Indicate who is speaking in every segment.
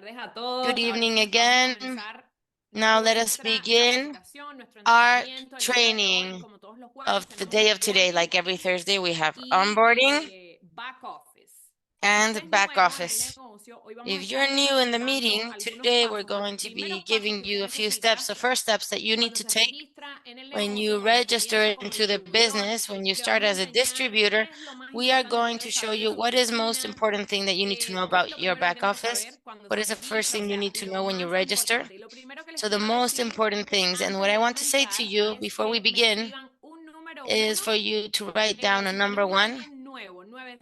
Speaker 1: Good evening again. Now let us begin our training of the day of today. Like every Thursday, we have onboarding and back office. If you're new in the meeting, today we're going to be giving you a few steps, the first steps that you need to take when you register into the business, when you start as a distributor. We are going to show you what is most important thing that you need to know about your back office. What is the first thing you need to know when you register? So the most important things, and what I want to say to you before we begin is for you to write down a number one.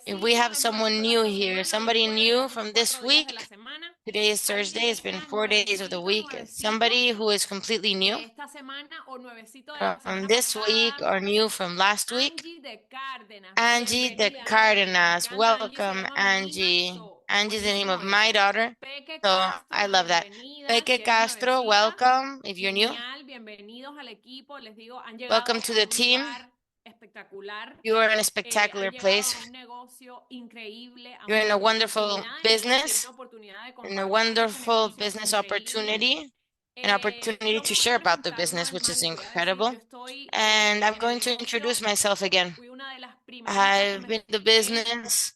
Speaker 1: If we have someone new here, somebody new from this week, today is Thursday, it's been 4 days of the week, somebody who is completely new from this week or new from last week, Angie de Cardenas. Welcome, Angie. Angie's the name of my daughter, so I love that. Peque Castro, welcome if you're new. Welcome to the team. You are in a spectacular place. You're in a wonderful business, in a wonderful business opportunity, an opportunity to share about the business, which is incredible. And I'm going to introduce myself again. I've been in the business.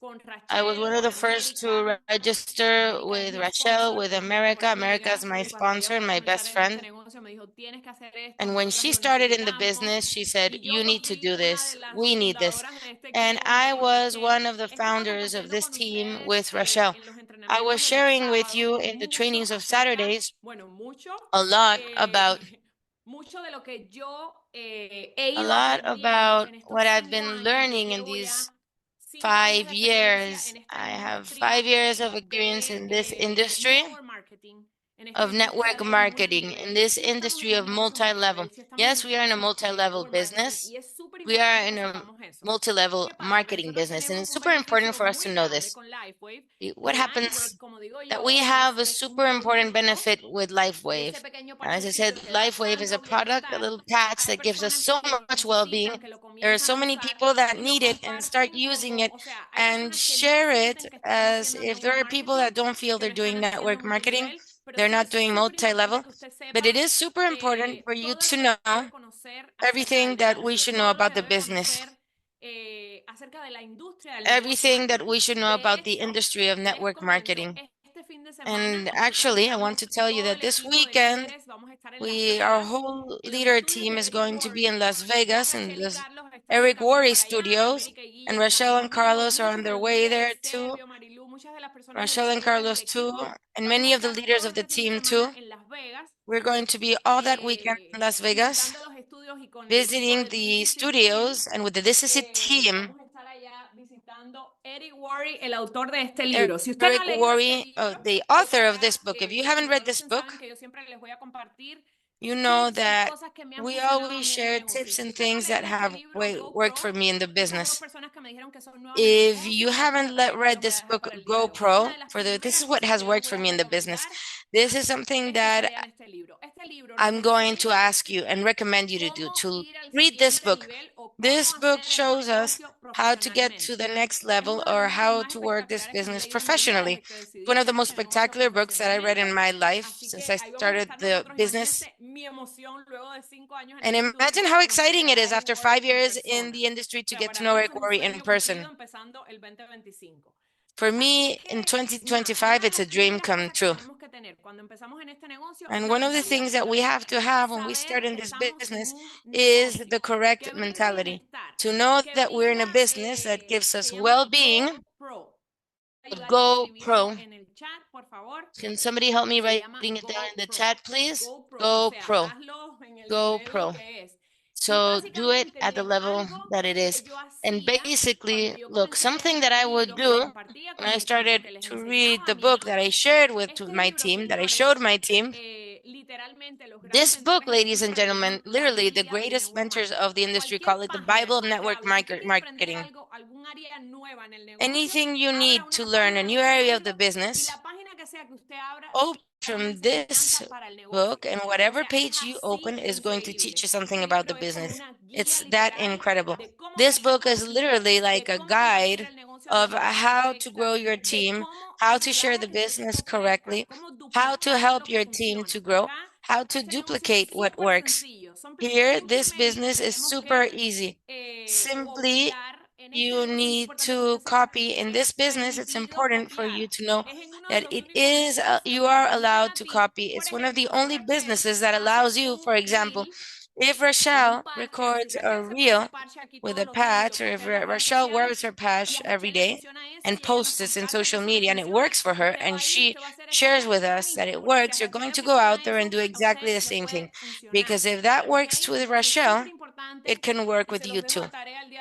Speaker 1: I was one of the first to register with Rachel, with America. America is my sponsor and my best friend. And when she started in the business, she said, "You need to do this. We need this." And I was one of the founders of this team with Rachel. I was sharing with you in the trainings of Saturdays a lot about what I've been learning in these 5 years. I have 5 years of experience in this industry of network marketing, in this industry of multi-level. Yes, we are in a multi-level business. We are in a multi-level marketing business, and it's super important for us to know this. What happens that we have a super important benefit with LifeWave. As I said, LifeWave is a product, a little patch that gives us so much well-being. There are so many people that need it and start using it and share it, as if there are people that don't feel they're doing network marketing, they're not doing multi-level, but it is super important for you to know everything that we should know about the business, everything that we should know about the industry of network marketing. And actually, I want to tell you that this weekend, our whole leader team is going to be in Las Vegas in the Eric Worre studios, and Rochelle and Carlos are on their way there too. Rochelle and Carlos too, and many of the leaders of the team too. We're going to be all that weekend in Las Vegas, visiting the studios, and with the This Is It team. Eric Worre, the author of this book. If you haven't read this book, you know that we always share tips and things that have worked for me in the business. If you haven't read this book, GoPro, this is what has worked for me in the business. This is something that I'm going to ask you and recommend you to do, to read this book. This book shows us how to get to the next level or how to work this business professionally. It's one of the most spectacular books that I read in my life since I started the business. And imagine how exciting it is after 5 years in the industry to get to know Eric Worre in person. For me, in 2025, it's a dream come true. And one of the things that we have to have when we start in this business is the correct mentality. To know that we're in a business that gives us well-being. Go Pro. Can somebody help me writing it down in the chat, please? Go Pro. Go Pro. So do it at the level that it is. And basically, look, something that I would do when I started to read the book that I shared with my team, that I showed my team, this book, ladies and gentlemen, literally the greatest mentors of the industry call it the Bible of network marketing. Anything you need to learn a new area of the business, open from this book, and whatever page you open is going to teach you something about the business. It's that incredible. This book is literally like a guide of how to grow your team, how to share the business correctly, how to help your team to grow, how to duplicate what works. Here, this business is super easy. Simply, you need to copy. In this business, it's important for you to know that you are allowed to copy. It's one of the only businesses that allows you, for example, if Rochelle records a reel with a patch, or if Rochelle wears her patch every day and posts this in social media and it works for her and she shares with us that it works, you're going to go out there and do exactly the same thing. Because if that works with Rochelle, it can work with you too.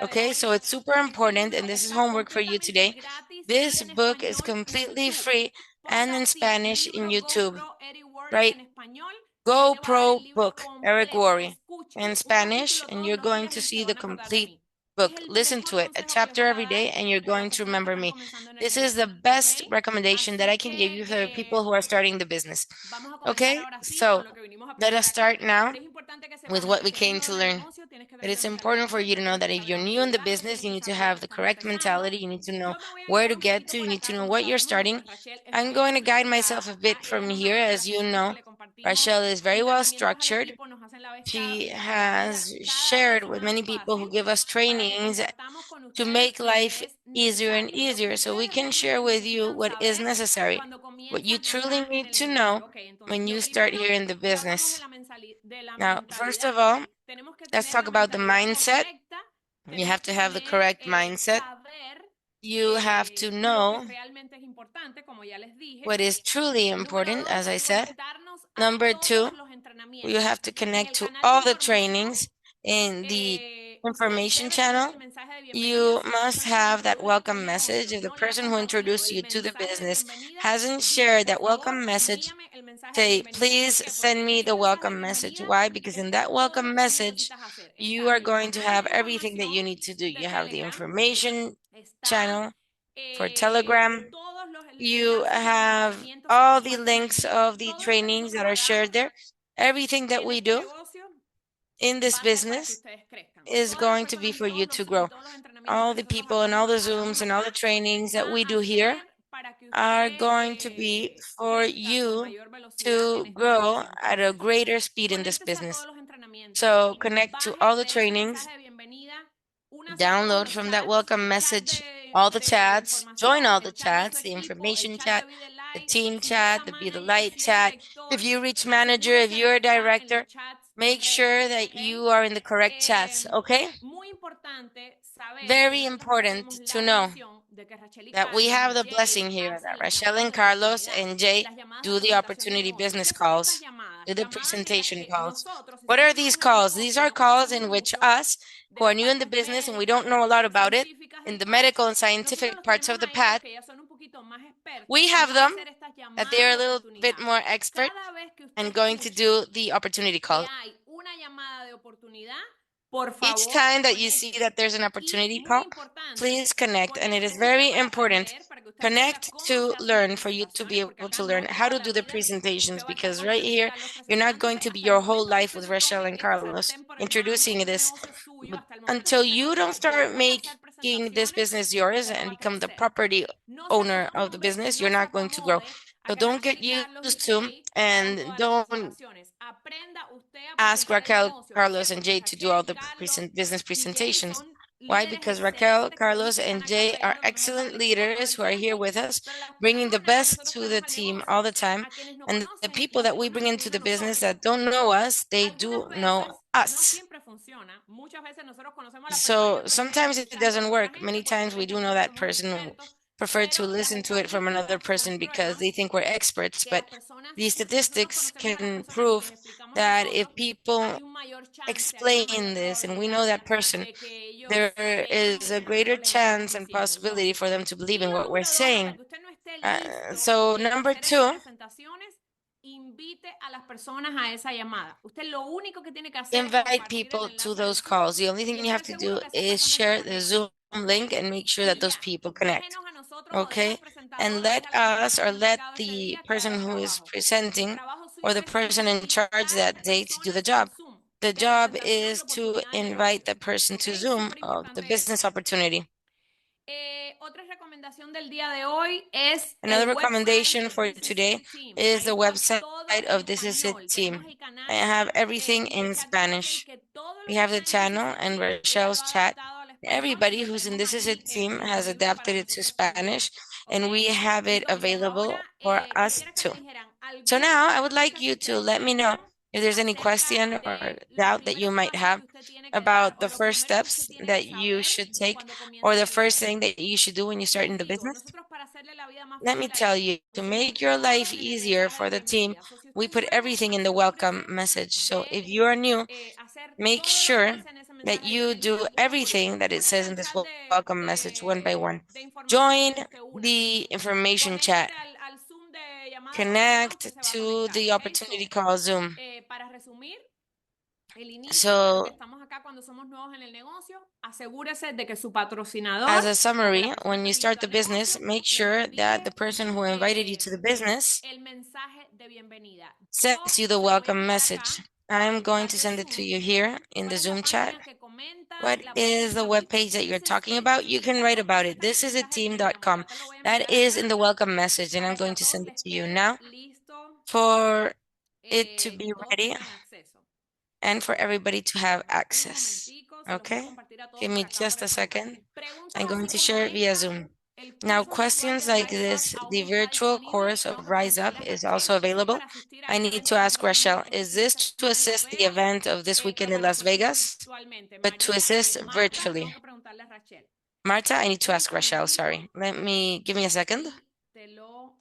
Speaker 1: Okay, so it's super important, and this is homework for you today. This book is completely free and in Spanish in YouTube, right? Go Pro Book, Eric Worre, in Spanish, and you're going to see the complete book. Listen to it, a chapter every day, and you're going to remember me. This is the best recommendation that I can give you for people who are starting the business. Okay, so let us start now with what we came to learn. It is important for you to know that if you're new in the business, you need to have the correct mentality. You need to know where to get to. You need to know what you're starting. I'm going to guide myself a bit from here. As you know, Rachel is very well structured. She has shared with many people who give us trainings to make life easier and easier. So we can share with you what is necessary, what you truly need to know when you start here in the business. Now, first of all, let's talk about the mindset. You have to have the correct mindset. You have to know what is truly important, as I said. Number two, you have to connect to all the trainings in the information channel. You must have that welcome message. If the person who introduced you to the business hasn't shared that welcome message, say, please send me the welcome message. Why? Because in that welcome message, you are going to have everything that you need to do. You have the information channel for Telegram. You have all the links of the trainings that are shared there. Everything that we do in this business is going to be for you to grow. All the people and all the Zooms and all the trainings that we do here are going to be for you to grow at a greater speed in this business. So connect to all the trainings, download from that welcome message all the chats, join all the chats, the information chat, the team chat, the Be the Light chat. If you reach manager, if you're a director, make sure that you are in the correct chats, okay? Very important to know that we have the blessing here that Rachel and Carlos and Jay do the opportunity business calls, do the presentation calls. What are these calls? These are calls in which us, who are new in the business and we don't know a lot about it, in the medical and scientific parts of the path, we have them that they're a little bit more expert and going to do the opportunity calls. Each time that you see that there's an opportunity call, please connect. And it is very important. Connect to learn for you to be able to learn how to do the presentations, because right here, you're not going to be your whole life with Rochelle and Carlos introducing this. Until you don't start making this business yours and become the property owner of the business, you're not going to grow. So don't get used to and don't ask Raquel, Carlos, and Jay to do all the business presentations. Why? Because Raquel, Carlos, and Jay are excellent leaders who are here with us, bringing the best to the team all the time. And the people that we bring into the business that don't know us, they do know us. So sometimes it doesn't work. Many times we do know that person who prefer to listen to it from another person because they think we're experts. But the statistics can prove that if people explain this and we know that person, there is a greater chance and possibility for them to believe in what we're saying. So number two, invite people to those calls. The only thing you have to do is share the Zoom link and make sure that those people connect. Okay? And let us, or let the person who is presenting or the person in charge that day to do the job. The job is to invite the person to Zoom of the business opportunity.
Speaker 2: Otra recomendación del día de hoy es
Speaker 1: Another
Speaker 2: el website
Speaker 1: recommendation
Speaker 2: de
Speaker 1: for
Speaker 2: This Is
Speaker 1: today
Speaker 2: It Team.
Speaker 1: is
Speaker 2: Ahí
Speaker 1: the
Speaker 2: está
Speaker 1: website
Speaker 2: todo en
Speaker 1: of This Is It
Speaker 2: español. Tenemos
Speaker 1: Team.
Speaker 2: el
Speaker 1: I
Speaker 2: canal
Speaker 1: have everything
Speaker 2: y el
Speaker 1: in
Speaker 2: chat de Rachel,
Speaker 1: Spanish.
Speaker 2: que todo
Speaker 1: We
Speaker 2: lo que
Speaker 1: have the
Speaker 2: está en This Is
Speaker 1: channel
Speaker 2: It
Speaker 1: and
Speaker 2: Team, ella lo
Speaker 1: Rochelle's
Speaker 2: ha
Speaker 1: chat.
Speaker 2: adaptado al español y
Speaker 1: Everybody
Speaker 2: lo
Speaker 1: who's in
Speaker 2: tenemos
Speaker 1: This Is It
Speaker 2: aquí
Speaker 1: Team has
Speaker 2: disponible para
Speaker 1: adapted it to
Speaker 2: nosotros también.
Speaker 1: Spanish,
Speaker 2: ¿Ok?
Speaker 1: and we have it
Speaker 2: Entonces, ahora
Speaker 1: available for us
Speaker 2: quisiera que me
Speaker 1: too.
Speaker 2: dijeran
Speaker 1: So
Speaker 2: alguna
Speaker 1: now I would
Speaker 2: pregunta
Speaker 1: like
Speaker 2: que
Speaker 1: you to
Speaker 2: ustedes
Speaker 1: let me know
Speaker 2: tengan
Speaker 1: if there's any
Speaker 2: acerca
Speaker 1: question or
Speaker 2: de los
Speaker 1: doubt that you
Speaker 2: primeros
Speaker 1: might
Speaker 2: pasos
Speaker 1: have
Speaker 2: que usted tiene que dar
Speaker 1: about
Speaker 2: o
Speaker 1: the
Speaker 2: lo
Speaker 1: first
Speaker 2: primero que usted
Speaker 1: steps
Speaker 2: tiene que
Speaker 1: that you
Speaker 2: saber
Speaker 1: should take
Speaker 2: cuando
Speaker 1: or
Speaker 2: comienza en
Speaker 1: the
Speaker 2: el
Speaker 1: first
Speaker 2: negocio.
Speaker 1: thing that you should do when you start
Speaker 2: Les
Speaker 1: in the
Speaker 2: digo,
Speaker 1: business.
Speaker 2: nosotros para hacerle la vida más
Speaker 1: Let me
Speaker 2: fácil al
Speaker 1: tell
Speaker 2: equipo,
Speaker 1: you, to
Speaker 2: pusimos
Speaker 1: make your
Speaker 2: todo
Speaker 1: life
Speaker 2: en el
Speaker 1: easier
Speaker 2: mensaje de
Speaker 1: for the team,
Speaker 2: bienvenida. So, si usted
Speaker 1: we
Speaker 2: es
Speaker 1: put
Speaker 2: nuevo,
Speaker 1: everything in the welcome
Speaker 2: asegúrese
Speaker 1: message. So if
Speaker 2: de
Speaker 1: you are new,
Speaker 2: hacer
Speaker 1: make
Speaker 2: todo lo que
Speaker 1: sure
Speaker 2: dice en ese
Speaker 1: that
Speaker 2: mensaje de
Speaker 1: you
Speaker 2: bienvenida.
Speaker 1: do
Speaker 2: Uno por uno.
Speaker 1: everything that it
Speaker 2: Únete
Speaker 1: says in
Speaker 2: al
Speaker 1: this
Speaker 2: chat
Speaker 1: welcome message one by one.
Speaker 2: de información,
Speaker 1: Join
Speaker 2: únase.
Speaker 1: the information chat.
Speaker 2: Conéctese al Zoom de llamada de oportunidad,
Speaker 1: Connect
Speaker 2: usted se va a
Speaker 1: to
Speaker 2: conectar,
Speaker 1: the
Speaker 2: ¿ok?
Speaker 1: opportunity
Speaker 2: So,
Speaker 1: call Zoom.
Speaker 2: para resumir, el inicio,
Speaker 1: So
Speaker 2: que estamos acá cuando somos nuevos en el negocio, asegúrese de que su patrocinador
Speaker 1: as a
Speaker 2: o que la
Speaker 1: summary,
Speaker 2: persona
Speaker 1: when
Speaker 2: que
Speaker 1: you
Speaker 2: lo
Speaker 1: start
Speaker 2: invitó
Speaker 1: the
Speaker 2: al
Speaker 1: business,
Speaker 2: negocio
Speaker 1: make
Speaker 2: les
Speaker 1: sure
Speaker 2: envíe
Speaker 1: that the person who invited you to the business
Speaker 2: el mensaje de bienvenida.
Speaker 1: sends
Speaker 2: Yo
Speaker 1: you the
Speaker 2: se lo voy a
Speaker 1: welcome
Speaker 2: enviar acá
Speaker 1: message. I'm
Speaker 2: al
Speaker 1: going
Speaker 2: chat
Speaker 1: to
Speaker 2: de
Speaker 1: send it to
Speaker 2: Zoom.
Speaker 1: you here in
Speaker 2: ¿Cuál
Speaker 1: the
Speaker 2: es la
Speaker 1: Zoom chat.
Speaker 2: página que comenta?
Speaker 1: What
Speaker 2: La pueden
Speaker 1: is the
Speaker 2: buscar
Speaker 1: web
Speaker 2: aquí.
Speaker 1: page that you're
Speaker 2: This is
Speaker 1: talking
Speaker 2: it.
Speaker 1: about? You can write about
Speaker 2: Eso
Speaker 1: it.
Speaker 2: está en el
Speaker 1: This is a
Speaker 2: mensaje de bienvenida.
Speaker 1: team.com.
Speaker 2: Ya te lo voy a enviar
Speaker 1: That is
Speaker 2: acá
Speaker 1: in the welcome message, and I'm
Speaker 2: para que
Speaker 1: going
Speaker 2: a
Speaker 1: to
Speaker 2: todos
Speaker 1: send it
Speaker 2: les
Speaker 1: to you
Speaker 2: quede
Speaker 1: now
Speaker 2: listo
Speaker 1: for it to
Speaker 2: y
Speaker 1: be
Speaker 2: todos
Speaker 1: ready
Speaker 2: tengan acceso.
Speaker 1: and for everybody to have
Speaker 2: Dame un
Speaker 1: access.
Speaker 2: momentico, se los voy a
Speaker 1: Okay?
Speaker 2: compartir a todos
Speaker 1: Give
Speaker 2: por
Speaker 1: me
Speaker 2: acá por
Speaker 1: just
Speaker 2: el
Speaker 1: a second.
Speaker 2: fanpage. Preguntas
Speaker 1: I'm going
Speaker 2: así
Speaker 1: to
Speaker 2: como
Speaker 1: share it via
Speaker 2: esta.
Speaker 1: Zoom.
Speaker 2: El
Speaker 1: Now,
Speaker 2: curso virtual
Speaker 1: questions
Speaker 2: de
Speaker 1: like
Speaker 2: Rise Up
Speaker 1: this, the
Speaker 2: aún está
Speaker 1: virtual
Speaker 2: disponible.
Speaker 1: course
Speaker 2: Tengo
Speaker 1: of
Speaker 2: que
Speaker 1: Rise Up
Speaker 2: preguntarle a
Speaker 1: is
Speaker 2: Rachel,
Speaker 1: also
Speaker 2: ¿eso es
Speaker 1: available.
Speaker 2: para asistir a
Speaker 1: I
Speaker 2: este
Speaker 1: need
Speaker 2: evento
Speaker 1: to
Speaker 2: que
Speaker 1: ask
Speaker 2: próximamente
Speaker 1: Rochelle,
Speaker 2: tenemos
Speaker 1: is
Speaker 2: fin de
Speaker 1: this to
Speaker 2: semana en Las
Speaker 1: assist the
Speaker 2: Vegas?
Speaker 1: event of this
Speaker 2: Pero
Speaker 1: weekend in
Speaker 2: para
Speaker 1: Las
Speaker 2: asistir
Speaker 1: Vegas?
Speaker 2: virtualmente.
Speaker 1: But to assist
Speaker 2: Marta,
Speaker 1: virtually.
Speaker 2: tengo que preguntarle a Rachel.
Speaker 1: Marta, I need to
Speaker 2: Un
Speaker 1: ask Rochelle,
Speaker 2: segundito
Speaker 1: sorry. Give me a second,
Speaker 2: y te lo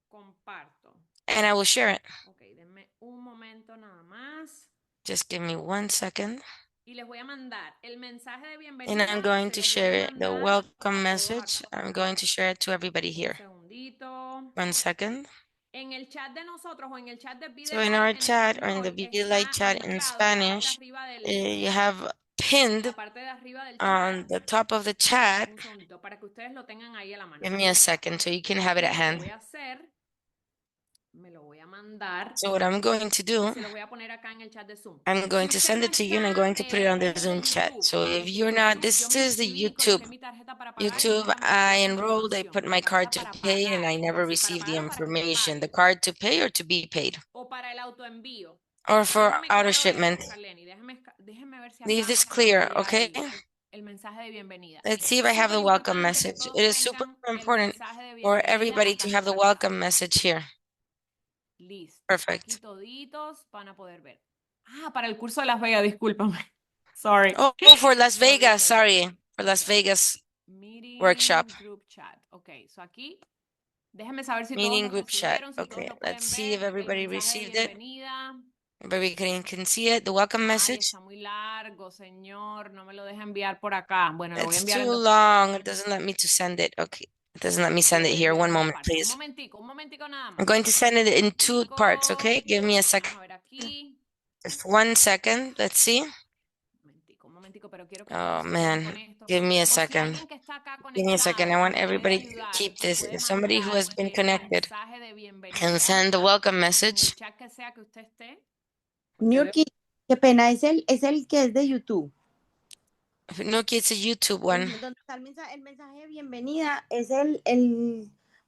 Speaker 2: comparto.
Speaker 1: and I will share it.
Speaker 2: Ok, denme un momento nada más.
Speaker 1: Just give me 1 second.
Speaker 2: Y les voy a mandar el mensaje de
Speaker 1: And
Speaker 2: bienvenida,
Speaker 1: I'm going
Speaker 2: se
Speaker 1: to
Speaker 2: los voy a
Speaker 1: share it, the
Speaker 2: mandar
Speaker 1: welcome
Speaker 2: a todos
Speaker 1: message.
Speaker 2: acá.
Speaker 1: I'm going to share it to everybody
Speaker 2: Un
Speaker 1: here.
Speaker 2: segundito.
Speaker 1: 1 second.
Speaker 2: En el chat de nosotros o en el chat de Be
Speaker 1: So
Speaker 2: the
Speaker 1: in
Speaker 2: Light
Speaker 1: our
Speaker 2: en
Speaker 1: chat or in the
Speaker 2: español
Speaker 1: Be Light
Speaker 2: está
Speaker 1: chat in
Speaker 2: linkado en la parte de
Speaker 1: Spanish,
Speaker 2: arriba
Speaker 1: you have pinned
Speaker 2: la parte de arriba del chat.
Speaker 1: on the top of the chat.
Speaker 2: Un segundito para que ustedes lo tengan ahí a la mano.
Speaker 1: Give me a second so you can have it at
Speaker 2: Lo que
Speaker 1: hand.
Speaker 2: voy a hacer, me lo voy a mandar
Speaker 1: So what I'm going to
Speaker 2: y
Speaker 1: do,
Speaker 2: se lo voy a poner acá en el chat de Zoom.
Speaker 1: I'm going
Speaker 2: Si
Speaker 1: to
Speaker 2: usted
Speaker 1: send
Speaker 2: no
Speaker 1: it to you and I'm
Speaker 2: está
Speaker 1: going to put it on the
Speaker 2: en el de
Speaker 1: Zoom chat.
Speaker 2: YouTube,
Speaker 1: So if you're not,
Speaker 2: yo
Speaker 1: this
Speaker 2: me
Speaker 1: is the
Speaker 2: inscribí,
Speaker 1: YouTube.
Speaker 2: coloqué mi tarjeta para pagar y
Speaker 1: YouTube,
Speaker 2: nunca me llegó
Speaker 1: I
Speaker 2: la
Speaker 1: enrolled, I
Speaker 2: confirmación.
Speaker 1: put
Speaker 2: Mi
Speaker 1: my card
Speaker 2: tarjeta
Speaker 1: to
Speaker 2: para
Speaker 1: pay and
Speaker 2: pagar,
Speaker 1: I
Speaker 2: como
Speaker 1: never
Speaker 2: decir, para
Speaker 1: received the
Speaker 2: pagar o para que me
Speaker 1: information. The
Speaker 2: paguen.
Speaker 1: card to pay or to be paid.
Speaker 2: O para el autoenvío.
Speaker 1: Or for
Speaker 2: Déjeme
Speaker 1: auto
Speaker 2: claro esto,
Speaker 1: shipment.
Speaker 2: Carleni. Déjeme ver si
Speaker 1: Leave
Speaker 2: acá
Speaker 1: this
Speaker 2: me
Speaker 1: clear,
Speaker 2: llega
Speaker 1: okay?
Speaker 2: el mensaje de bienvenida.
Speaker 1: Let's see if I have
Speaker 2: Súper
Speaker 1: the welcome
Speaker 2: importante que
Speaker 1: message.
Speaker 2: todos
Speaker 1: It is super
Speaker 2: tengan el
Speaker 1: important
Speaker 2: mensaje de
Speaker 1: for
Speaker 2: bienvenida
Speaker 1: everybody
Speaker 2: acá
Speaker 1: to
Speaker 2: en
Speaker 1: have the
Speaker 2: nuestra casa.
Speaker 1: welcome message here.
Speaker 2: Listo. Aquí
Speaker 1: Perfect.
Speaker 2: toditos van a poder ver. Ah, para el curso de Las Vegas, discúlpame. Sorry.
Speaker 1: Oh, for Las
Speaker 2: Sorry,
Speaker 1: Vegas,
Speaker 2: sorry.
Speaker 1: sorry. For Las Vegas workshop.
Speaker 2: Meeting group chat. Ok, so aquí déjenme saber si todos
Speaker 1: Meeting
Speaker 2: lo
Speaker 1: group chat.
Speaker 2: recibieron, si todos
Speaker 1: Okay,
Speaker 2: lo
Speaker 1: let's
Speaker 2: pueden
Speaker 1: see if
Speaker 2: ver. El
Speaker 1: everybody
Speaker 2: mensaje de
Speaker 1: received it.
Speaker 2: bienvenida.
Speaker 1: Everybody can see it, the welcome
Speaker 2: Ay,
Speaker 1: message.
Speaker 2: está muy largo, señor. No me lo deja enviar por acá. Bueno, lo voy a
Speaker 1: It's
Speaker 2: enviar
Speaker 1: too
Speaker 2: en dos
Speaker 1: long.
Speaker 2: partes.
Speaker 1: It doesn't let me to send it. Okay. It doesn't let me send it here.
Speaker 2: Enviar
Speaker 1: One
Speaker 2: en dos
Speaker 1: moment,
Speaker 2: partes.
Speaker 1: please.
Speaker 2: Un momentico nada
Speaker 1: I'm
Speaker 2: más.
Speaker 1: going to send it
Speaker 2: Un
Speaker 1: in 2 parts,
Speaker 2: momentico.
Speaker 1: okay? Give me a second.
Speaker 2: Vamos a ver aquí.
Speaker 1: Just 1 second. Let's see.
Speaker 2: Un momentico, pero quiero que
Speaker 1: Oh
Speaker 2: todos se queden con
Speaker 1: man.
Speaker 2: esto.
Speaker 1: Give me a
Speaker 2: O si
Speaker 1: second.
Speaker 2: alguien que está acá
Speaker 1: Give me a second. I
Speaker 2: conectado
Speaker 1: want
Speaker 2: me puede
Speaker 1: everybody to
Speaker 2: ayudar
Speaker 1: keep
Speaker 2: y
Speaker 1: this.
Speaker 2: puede
Speaker 1: If somebody who
Speaker 2: mandar
Speaker 1: has been
Speaker 2: el
Speaker 1: connected
Speaker 2: mensaje de
Speaker 1: can
Speaker 2: bienvenida
Speaker 1: send the welcome
Speaker 2: en el
Speaker 1: message.
Speaker 2: chat que sea que usted esté.
Speaker 3: Niurkys, qué pena, es el que es de YouTube.
Speaker 1: No, it's a YouTube one.
Speaker 3: Donde está el mensaje de bienvenida, es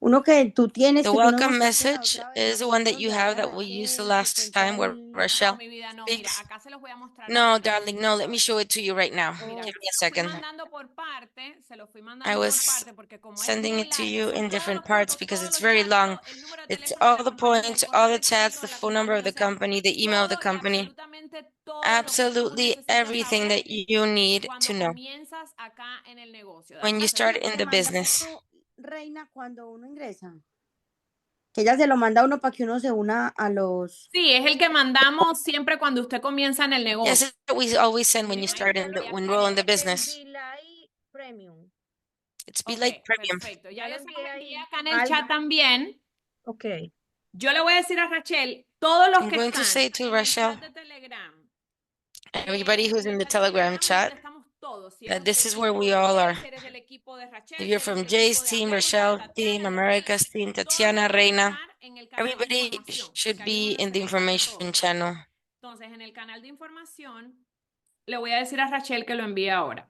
Speaker 3: uno que tú tienes,
Speaker 1: The
Speaker 3: que tú nos
Speaker 1: welcome
Speaker 3: mostraste la
Speaker 1: message
Speaker 3: otra vez,
Speaker 1: is the one that you
Speaker 3: donde
Speaker 1: have
Speaker 3: habla
Speaker 1: that we used the
Speaker 3: Rachel, que
Speaker 1: last
Speaker 3: cuenta
Speaker 1: time where
Speaker 2: No,
Speaker 1: Rochelle
Speaker 2: mi vida, no. Mira,
Speaker 1: speaks.
Speaker 2: acá se los voy a mostrar
Speaker 1: No,
Speaker 2: rapidito.
Speaker 1: darling, no. Let me show it to you right now.
Speaker 2: Mira,
Speaker 1: Give me a
Speaker 2: se lo fui
Speaker 1: second.
Speaker 2: mandando por parte, se lo fui
Speaker 1: I
Speaker 2: mandando por
Speaker 1: was
Speaker 2: parte porque como es
Speaker 1: sending
Speaker 2: muy
Speaker 1: it to
Speaker 2: largo,
Speaker 1: you
Speaker 2: son
Speaker 1: in
Speaker 2: todos
Speaker 1: different
Speaker 2: los
Speaker 1: parts
Speaker 2: puntos,
Speaker 1: because
Speaker 2: todos
Speaker 1: it's
Speaker 2: los
Speaker 1: very
Speaker 2: chats,
Speaker 1: long.
Speaker 2: el número de
Speaker 1: It's
Speaker 2: teléfono de
Speaker 1: all
Speaker 2: la
Speaker 1: the
Speaker 2: compañía, el
Speaker 1: points,
Speaker 2: correo
Speaker 1: all the chats,
Speaker 2: electrónico
Speaker 1: the
Speaker 2: de la
Speaker 1: phone number of
Speaker 2: compañía, o
Speaker 1: the
Speaker 2: sea,
Speaker 1: company, the email of the
Speaker 2: todo y
Speaker 1: company.
Speaker 2: absolutamente todo lo que tú
Speaker 1: Absolutely
Speaker 2: necesitas
Speaker 1: everything
Speaker 2: saber
Speaker 1: that you need to
Speaker 2: cuando
Speaker 1: know
Speaker 2: comienzas acá en el negocio.
Speaker 1: when you
Speaker 2: Un
Speaker 1: start
Speaker 2: segundo.
Speaker 1: in
Speaker 3: le
Speaker 1: the
Speaker 3: manda
Speaker 1: business.
Speaker 3: uno, Reina, cuando uno ingresa. Que ella se lo manda a uno para que uno se una a los...
Speaker 2: Sí, es el que mandamos siempre cuando usted comienza en el
Speaker 1: Yes,
Speaker 2: negocio.
Speaker 1: it's what we always send when you
Speaker 2: Miren, ahí
Speaker 1: start
Speaker 2: se
Speaker 1: in
Speaker 2: lo
Speaker 1: the
Speaker 2: envié
Speaker 1: when
Speaker 2: acá.
Speaker 1: roll in the
Speaker 3: El
Speaker 1: business.
Speaker 3: Delay Premium.
Speaker 1: It's Be
Speaker 2: Ok,
Speaker 1: Like Premium.
Speaker 2: perfecto.
Speaker 3: Ya
Speaker 2: Ya
Speaker 3: lo
Speaker 2: yo se los
Speaker 3: envié
Speaker 2: envié
Speaker 3: ahí.
Speaker 2: acá en el chat también.
Speaker 3: Ok.
Speaker 2: Yo le voy a decir a Rachel, todos los
Speaker 1: I'm
Speaker 2: que
Speaker 1: going to
Speaker 2: están
Speaker 1: say to
Speaker 2: en el
Speaker 1: Rochelle,
Speaker 2: chat de Telegram,
Speaker 1: everybody who's
Speaker 2: en
Speaker 1: in
Speaker 2: el
Speaker 1: the
Speaker 2: de
Speaker 1: Telegram
Speaker 2: Telegram es
Speaker 1: chat,
Speaker 2: donde estamos todos. Si
Speaker 1: that
Speaker 2: eres del
Speaker 1: this is where
Speaker 2: equipo
Speaker 1: we
Speaker 2: de
Speaker 1: all are.
Speaker 2: Jay, si eres del equipo de
Speaker 1: If
Speaker 2: Rachel,
Speaker 1: you're
Speaker 2: si eres
Speaker 1: from
Speaker 2: del equipo
Speaker 1: Jay's
Speaker 2: de
Speaker 1: team,
Speaker 2: América, de
Speaker 1: Rochelle team,
Speaker 2: Tatiana, de
Speaker 1: America's
Speaker 2: Reina,
Speaker 1: team,
Speaker 2: todos
Speaker 1: Tatiana,
Speaker 2: debemos
Speaker 1: Reina,
Speaker 2: estar en el canal de
Speaker 1: everybody
Speaker 2: información,
Speaker 1: should
Speaker 2: porque ahí es
Speaker 1: be
Speaker 2: donde
Speaker 1: in
Speaker 2: se
Speaker 1: the
Speaker 2: comparte
Speaker 1: information
Speaker 2: todo.
Speaker 1: channel.
Speaker 2: Entonces, en el canal de información, le voy a decir a Rachel que lo envíe ahora.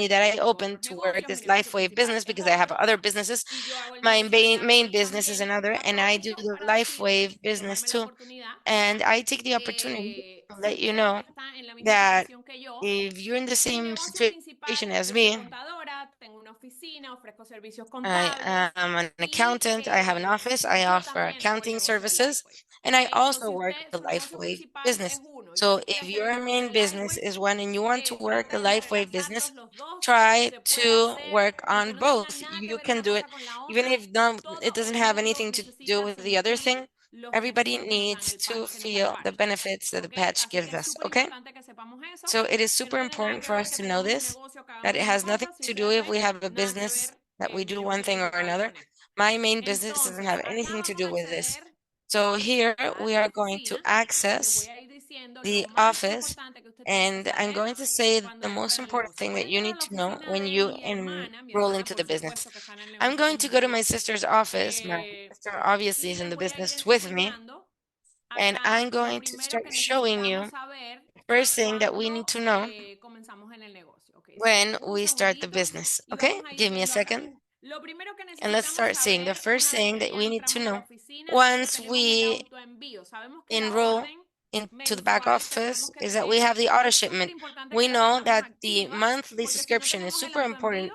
Speaker 1: company that I opened to work this LifeWave business because I have other businesses. My main business is another, and I do the LifeWave business too. And I take the opportunity to let you know that if you're in the same situation as me, I am an accountant. I have an office. I offer accounting services, and I also work the LifeWave business. So if your main business is one and you want to work the LifeWave business, try to work on both. You can do it, even if it doesn't have anything to do with the other thing. Everybody needs to feel the benefits that the patch gives us, okay? So it is super important for us to know this, that it has nothing to do if we have a business that we do one thing or another. My main business doesn't have anything to do with this. So here we are going to access the office, and I'm going to say the most important thing that you need to know when you enroll into the business. I'm going to go to my sister's office. My sister obviously is in the business with me, and I'm going to start showing you the first thing that we need to know when we start the business. Okay, give me a second. And let's start seeing the first thing that we need to know once we enroll into the back office is that we have the auto shipment. We know that the monthly subscription is super important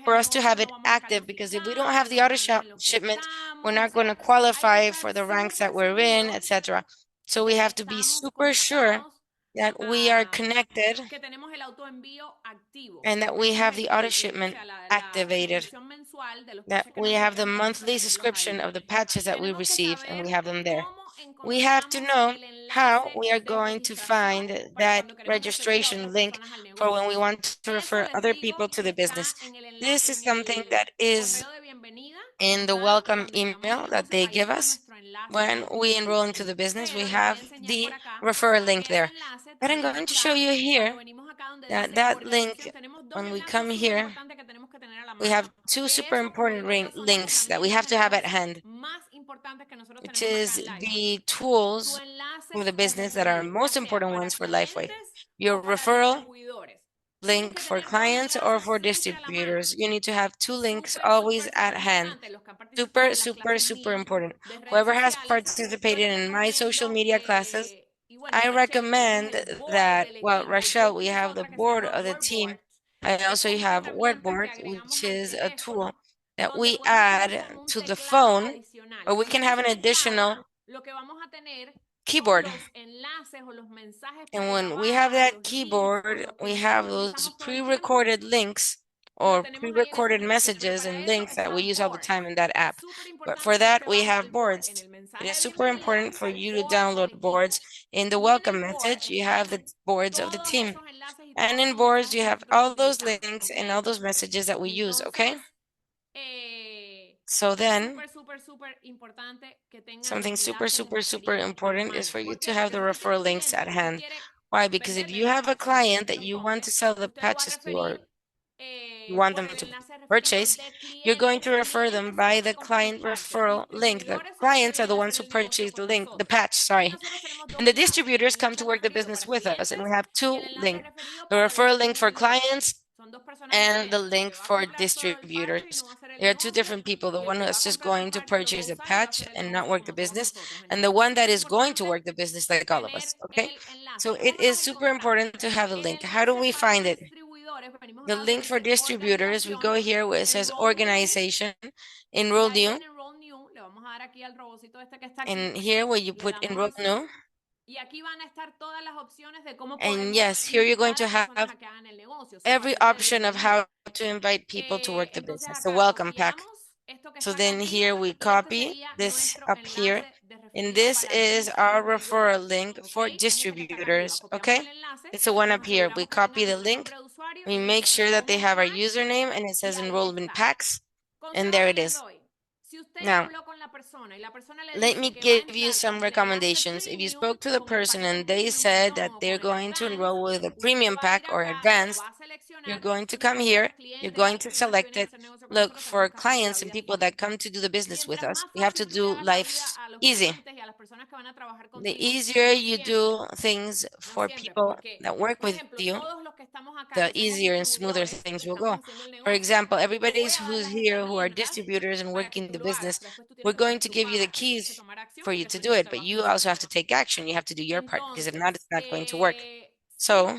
Speaker 1: for us to have it active, because if we don't have the shipment, we're not going to qualify for the ranks that we're in, etc. So we have to be super sure that we are connected and that we have the auto shipment activated, that we have the monthly subscription of the patches that we receive and we have them there. We have to know how we are going to find that registration link for when we want to refer other people to the business. This is something that is in the welcome email that they give us. When we enroll into the business, we have the referral link there. But I'm going to show you here that link, when we come here, we have two super important links that we have to have at hand, which is the tools for the business that are most important ones for LifeWave. Your referral link for clients or for distributors. You need to have two links always at hand. Super, super, super important. Whoever has participated in my social media classes, I recommend that, well, Rachel, we have the board of the team. I also have Wordboard, which is a tool that we add to the phone, or we can have an additional keyboard. And when we have that keyboard, we have those pre-recorded links or pre-recorded messages and links that we use all the time in that app. But for that, we have boards. It is super important for you to download boards. In the welcome message, you have the boards of the team. And in boards, you have all those links and all those messages that we use, okay? So then, something super, super, super important is for you to have the referral links at hand. Why? Because if you have a client that you want to sell the patches to, or you want them to purchase, you're going to refer them by the client referral link. The clients are the ones who purchase the link, the patch, sorry. And the distributors come to work the business with us, and we have two links, the referral link for clients and the link for distributors. There are two different people, the one that's just going to purchase a patch and not work the business, and the one that is going to work the business like all of us, okay? So it is super important to have the link. How do we find it? The link for distributors, we go here where it says organization, enroll new, and here where you put enroll new, and yes, here you're going to have every option of how to invite people to work the business, the welcome pack. So then here we copy this up here, and this is our referral link for distributors, okay? It's the one up here. We copy the link, we make sure that they have our username, and it says enrollment packs, and there it is. Now, let me give you some recommendations. If you spoke to the person and they said that they're going to enroll with a premium pack or advanced, you're going to come here, you're going to select it, look for clients and people that come to do the business with us. We have to do life easy. The easier you do things for people that work with you, the easier and smoother things will go. For example, everybody who's here who are distributors and working the business, we're going to give you the keys for you to do it, but you also have to take action. You have to do your part, because if not, it's not going to work. So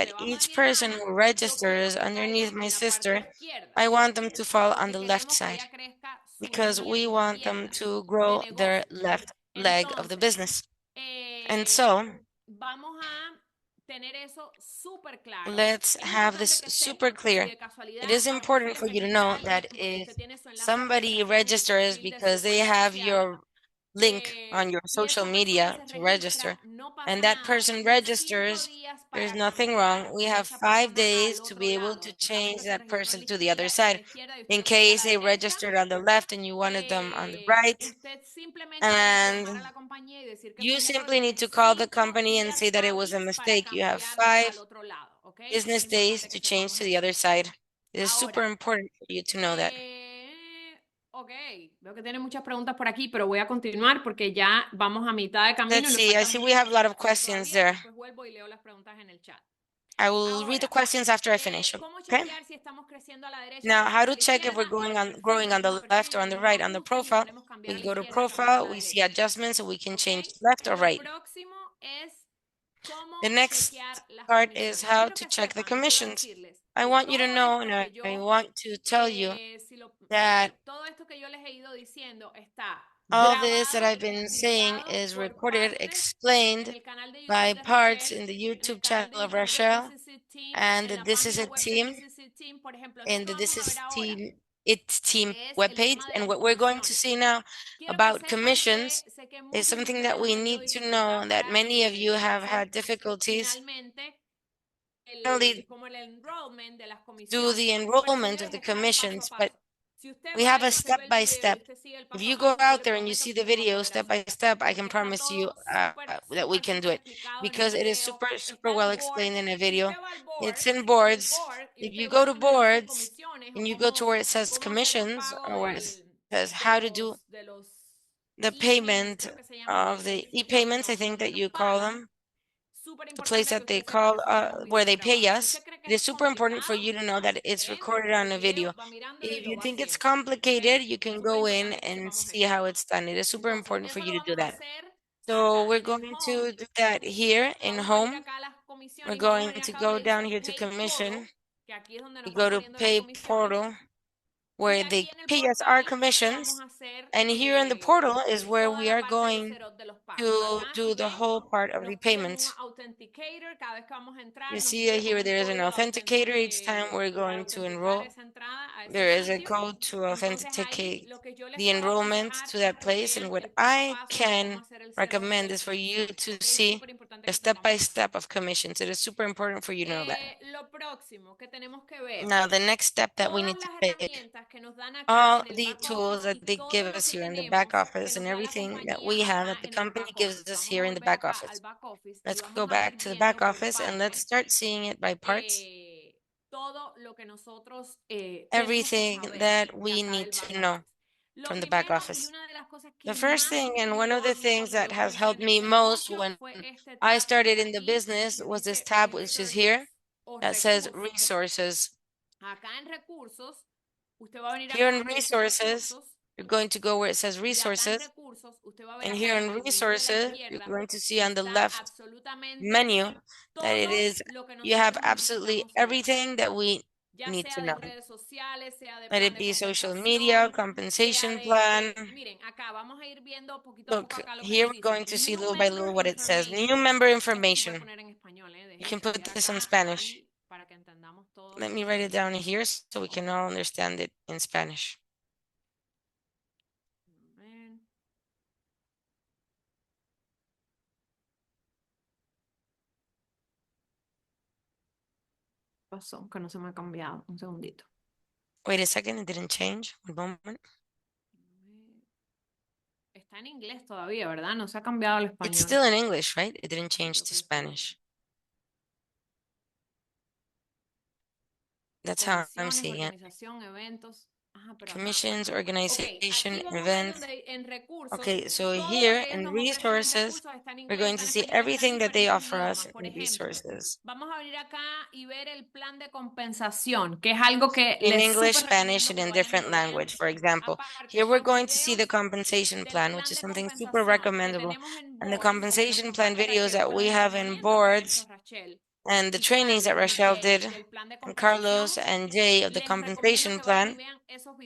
Speaker 1: that each person who registers underneath my sister, I want them to fall on the left side because we want them to grow their left leg of the business. And so, let's have this super clear. It is important for you to know that if somebody registers because they have your link on your social media to register, and that person registers, there's nothing wrong. We have 5 days to be able to change that person to the other side. In case they registered on the left and you wanted them on the right, and you simply need to call the company and say that it was a mistake. You have 5 business days to change to the other side. It is super important for you to know that.
Speaker 2: Ok, veo que tiene muchas preguntas por aquí, pero voy a continuar porque ya vamos a mitad de camino.
Speaker 1: Let's see, I see we have a lot of questions there.
Speaker 2: Después vuelvo y leo las preguntas en el chat.
Speaker 1: I will read the questions after I finish, okay? Now, how to check if we're growing on the left or on the right? On the profile, we go to profile, we see adjustments, so we can change left or right. The next part is how to check the commissions. I want you to know, and I want to tell you that all this that I've been saying is recorded, explained by parts in the YouTube channel of Rachel and the This Is It team in the This Is Team It's Team webpage. And what we're going to see now about commissions is something that we need to know, that many of you have had difficulties only do the enrollment of the commissions, but we have a step by step. If you go out there and you see the video step by step, I can promise you that we can do it, because it is super well explained in a video. It's in boards. If you go to boards and you go to where it says commissions, or where it says how to do the payment of the e-payments, I think that you call them, the place that they call where they pay us, it is super important for you to know that it's recorded on a video. If you think it's complicated, you can go in and see how it's done. It is super important for you to do that. So we're going to do that here in home. We're going to go down here to commission. We go to pay portal, where they pay us our commissions. And here in the portal is where we are going to do the whole part of the payments. You see here there is an authenticator each time we're going to enroll. There is a code to authenticate the enrollment to that place. And what I can recommend is for you to see a step-by-step of commissions. It is super important for you to know that. Now, the next step that we need to take, all the tools that they give us here in the back office and everything that we have that the company gives us here in the back office. Let's go back to the back office and let's start seeing it by parts. Everything that we need to know from the back office. The first thing, and one of the things that has helped me most when I started in the business, was this tab, which is here, that says resources. Here in resources, you're going to go where it says resources, and here in resources, you're going to see on the left menu that it is, you have absolutely everything that we need to know. Let it be social media, compensation plan. Look, here we're going to see little by little what it says. New member information. You can put this in Spanish. Let me write it down here so we can all understand it in Spanish.
Speaker 2: Pasó, que no se me ha cambiado. Un segundito.
Speaker 1: Wait a second, it didn't change. One moment.
Speaker 2: Está en inglés todavía, ¿verdad? No se ha cambiado al español.
Speaker 1: It's still in English, right? It didn't change to Spanish. That's how I'm seeing it. Commissions, organization, events. Okay, so here in resources, we're going to see everything that they offer us in resources. In English, Spanish, and in different language, for example. Here we're going to see the compensation plan, which is something super recommendable. And the compensation plan videos that we have in boards and the trainings that Rachel did, and Carlos and Jay of the compensation plan,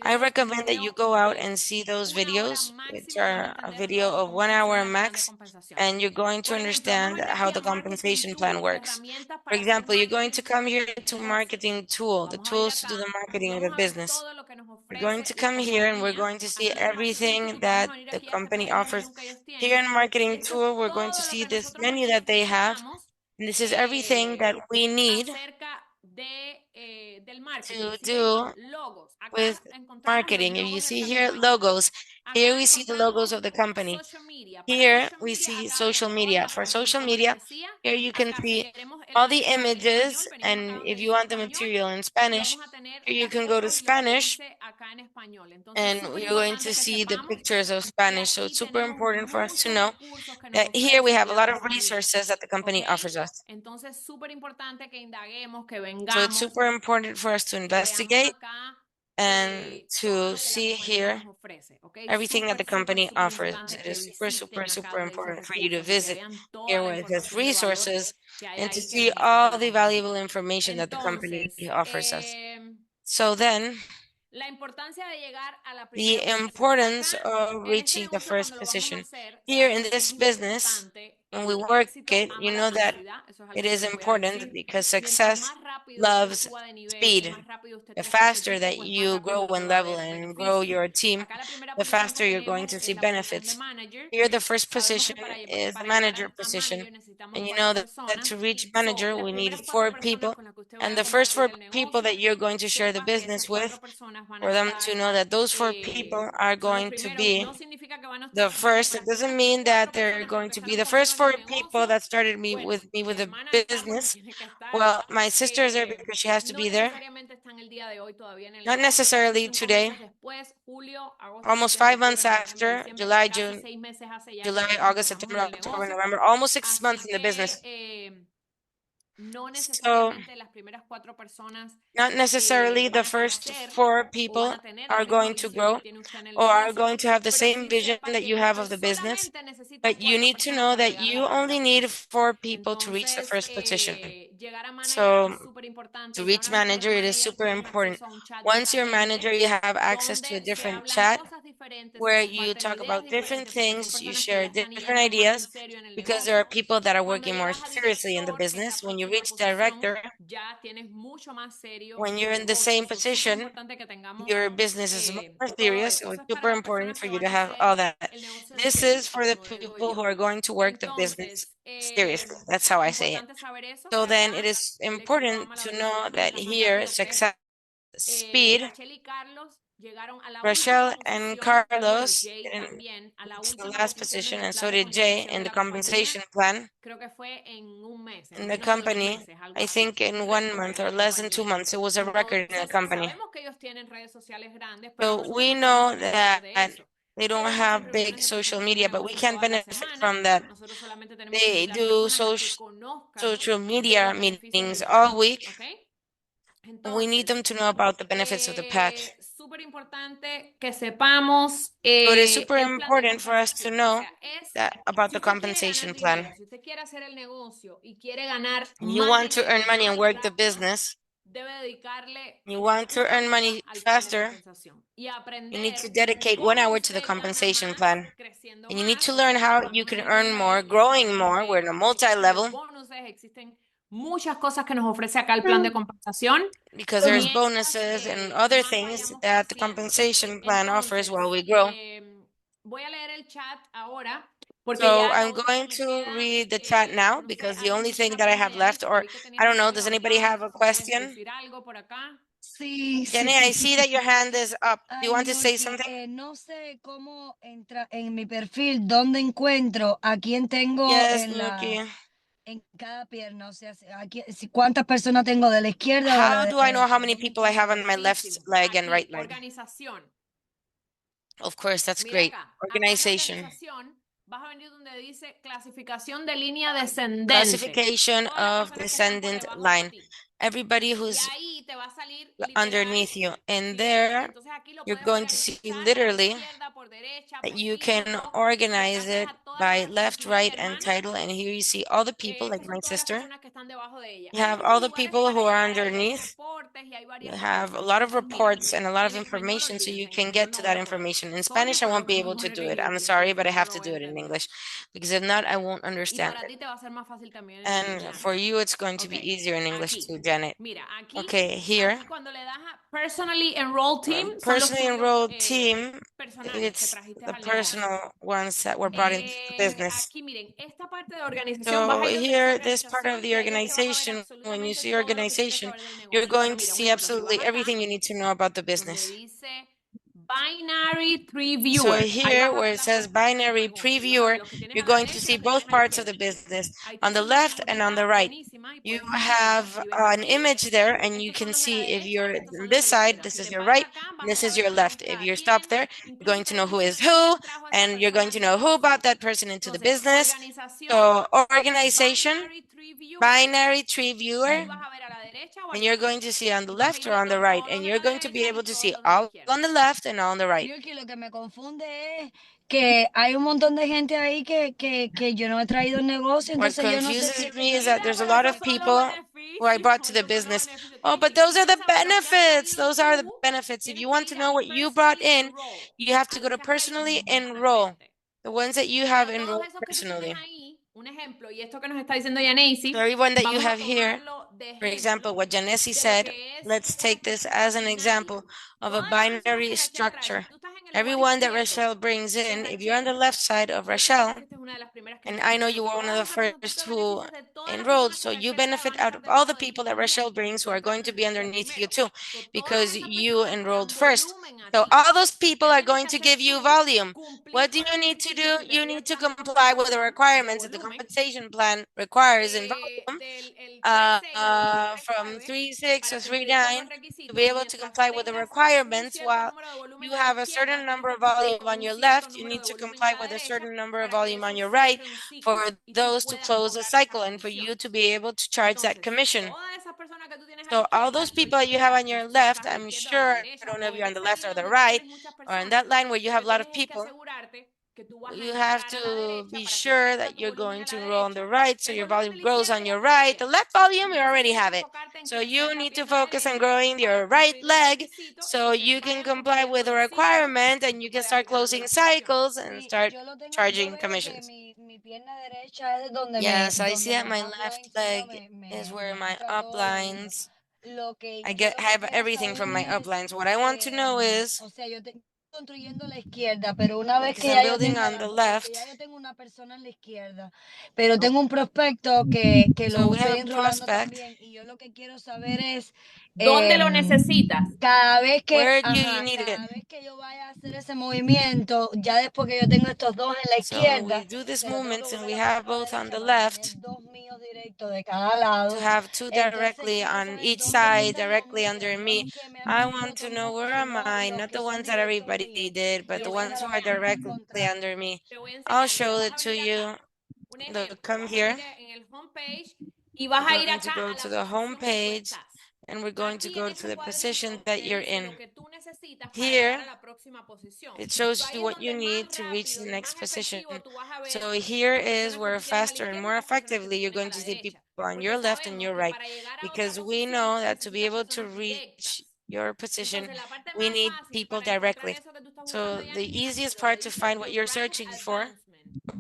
Speaker 1: I recommend that you go out and see those videos, which are a video of 1 hour max, and you're going to understand how the compensation plan works. For example, you're going to come here to marketing tool, the tools to do the marketing of the business. We're going to come here and we're going to see everything that the company offers. Here in Marketing Tool, we're going to see this menu that they have. And this is everything that we need to do with marketing. If you see here, logos. Here we see the logos of the company. Here we see social media. For social media, here you can see all the images, and if you want the material in Spanish, here you can go to Spanish, and you're going to see the pictures of Spanish. So it's super important for us to know that here we have a lot of resources that the company offers us. So it's super important for us to investigate and to see here everything that the company offers. It is super important for you to visit here where it says resources and to see all the valuable information that the company offers us. So then, the importance of reaching the first position. Here in this business, when we work it, you know that it is important because success loves speed. The faster that you grow one level and grow your team, the faster you're going to see benefits. Here, the first position is the manager position. And you know that to reach manager, we need 4 people. And the first 4 people that you're going to share the business with, for them to know that those 4 people are going to be the first. It doesn't mean that they're going to be the first 4 people that started with me with a business. Well, my sister is there because she has to be there. Not necessarily today. Almost 5 months after, July, June, July, August, September, October, November, almost 6 months in the business. So, not necessarily the first 4 people are going to grow or are going to have the same vision that you have of the business, but you need to know that you only need 4 people to reach the first position. So, to reach manager, it is super important. Once you're manager, you have access to a different chat where you talk about different things, you share different ideas, because there are people that are working more seriously in the business. When you reach director, when you're in the same position, your business is more serious, so it's super important for you to have all that. This is for the people who are going to work the business seriously. That's how I say it. So then it is important to know that here, success, speed, Rachel and Carlos didn't reach the last position, and so did Jay in the compensation plan. In the company, I think in 1 month or less than 2 months, it was a record in the company. So we know that they don't have big social media, but we can benefit from that. They do social media meetings all week. We need them to know about the benefits of the patch. So it is super important for us to know that about the compensation plan. You want to earn money and work the business. You want to earn money faster. You need to dedicate 1 hour to the compensation plan. And you need to learn how you can earn more, growing more. We're in a multi-level. Because there's bonuses and other things that the compensation plan offers while we grow. So I'm going to read the chat now because the only thing that I have left, or I don't know, does anybody have a question? Jenny, I see that your hand is up. Do you want to say something?
Speaker 3: No sé cómo entra en mi perfil, dónde encuentro a quién tengo en cada pierna, o sea, cuántas personas tengo de la izquierda.
Speaker 1: How do I know how many people I have on my left leg and right leg? Of course, that's great. Organization. Clasification of descendant line. Everybody who's underneath you. And there, you're going to see literally that you can organize it by left, right, and title. And here you see all the people, like my sister. You have all the people who are underneath. You have a lot of reports and a lot of information, so you can get to that information. In Spanish, I won't be able to do it. I'm sorry, but I have to do it in English, because if not, I won't understand it. And for you, it's going to be easier in English too, Janet. Okay, here.
Speaker 2: Personally enrolled team.
Speaker 1: Personally enrolled team, it's the personal ones that were brought into the business. So here, this part of the organization, when you see organization, you're going to see absolutely everything you need to know about the business.
Speaker 2: Binary tree viewer.
Speaker 1: So here, where it says binary previewer, you're going to see both parts of the business, on the left and on the right. You have an image there, and you can see if you're on this side, this is your right, and this is your left. If you're stopped there, you're going to know who is who, and you're going to know who brought that person into the business. So organization, binary tree viewer, and you're going to see on the left or on the right, and you're going to be able to see all on the left and all on the right.
Speaker 3: Lo que me confunde es que hay un montón de gente ahí que yo no he traído el negocio,
Speaker 1: What
Speaker 3: entonces yo no sé
Speaker 1: confuses me is that there's a lot of people who I brought to the business. Oh, but those are the benefits. Those are the benefits. If you want to know what you brought in, you have to go to personally enroll, the ones that you have enrolled personally. So everyone that you have here, for example, what Janesi said, let's take this as an example of a binary structure. Everyone that Rachel brings in, if you're on the left side of Rachel, and I know you were one of the first who enrolled, so you benefit out of all the people that Rachel brings who are going to be underneath you too, because you enrolled first. So all those people are going to give you volume. What do you need to do? You need to comply with the requirements that the compensation plan requires in volume, from 3.6 or 3.9, to be able to comply with the requirements. While you have a certain number of volume on your left, you need to comply with a certain number of volume on your right for those to close a cycle and for you to be able to charge that commission. So all those people that you have on your left, I'm sure, I don't know if you're on the left or the right, or in that line where you have a lot of people, you have to be sure that you're going to enroll on the right, so your volume grows on your right. The left volume, you already have it. So you need to focus on growing your right leg so you can comply with the requirement and you can start closing cycles and start charging commissions. Yes, I see that my left leg is where my uplines, I have everything from my uplines. What I want to know is,
Speaker 3: construyendo la izquierda, pero una vez
Speaker 1: que ya yo tenga on the left,
Speaker 3: ya yo tengo una persona en la izquierda, pero tengo un prospecto que lo estoy enrolando también, y yo lo que quiero saber es
Speaker 2: ¿dónde lo necesitas?
Speaker 3: Cada vez que
Speaker 1: cada
Speaker 3: vez que yo vaya a hacer ese movimiento, ya después que yo tengo estos dos en la izquierda,
Speaker 1: we do this movement and we have both on the left,
Speaker 3: dos míos directos de cada lado,
Speaker 1: to have two directly on each side, directly under me. I want to know, where am I? Not the ones that everybody did, but the ones who are directly under me. I'll show it to you. Look, come here. We're going to go to the home page, and we're going to go to the position that you're in. Here, it shows you what you need to reach the next position. So here is where faster and more effectively you're going to see people on your left and your right, because we know that to be able to reach your position, we need people directly. So the easiest part to find what you're searching for,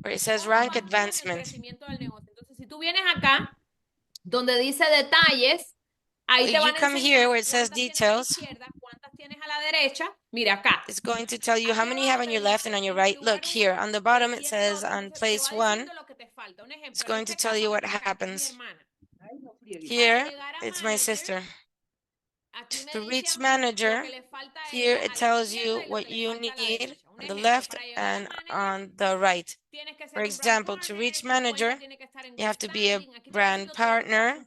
Speaker 1: where it says rank advancement.
Speaker 2: Si tú vienes acá, donde dice detalles, ahí te van a
Speaker 1: come here where it says details.
Speaker 2: ¿Cuántas tienes a la derecha? Mira acá.
Speaker 1: It's going to tell you how many you have on your left and on your right. Look here on the bottom, it says on place 1. It's going to tell you what happens. Here, it's my sister. To reach manager, here it tells you what you need on the left and on the right. For example, to reach manager, you have to be a brand partner.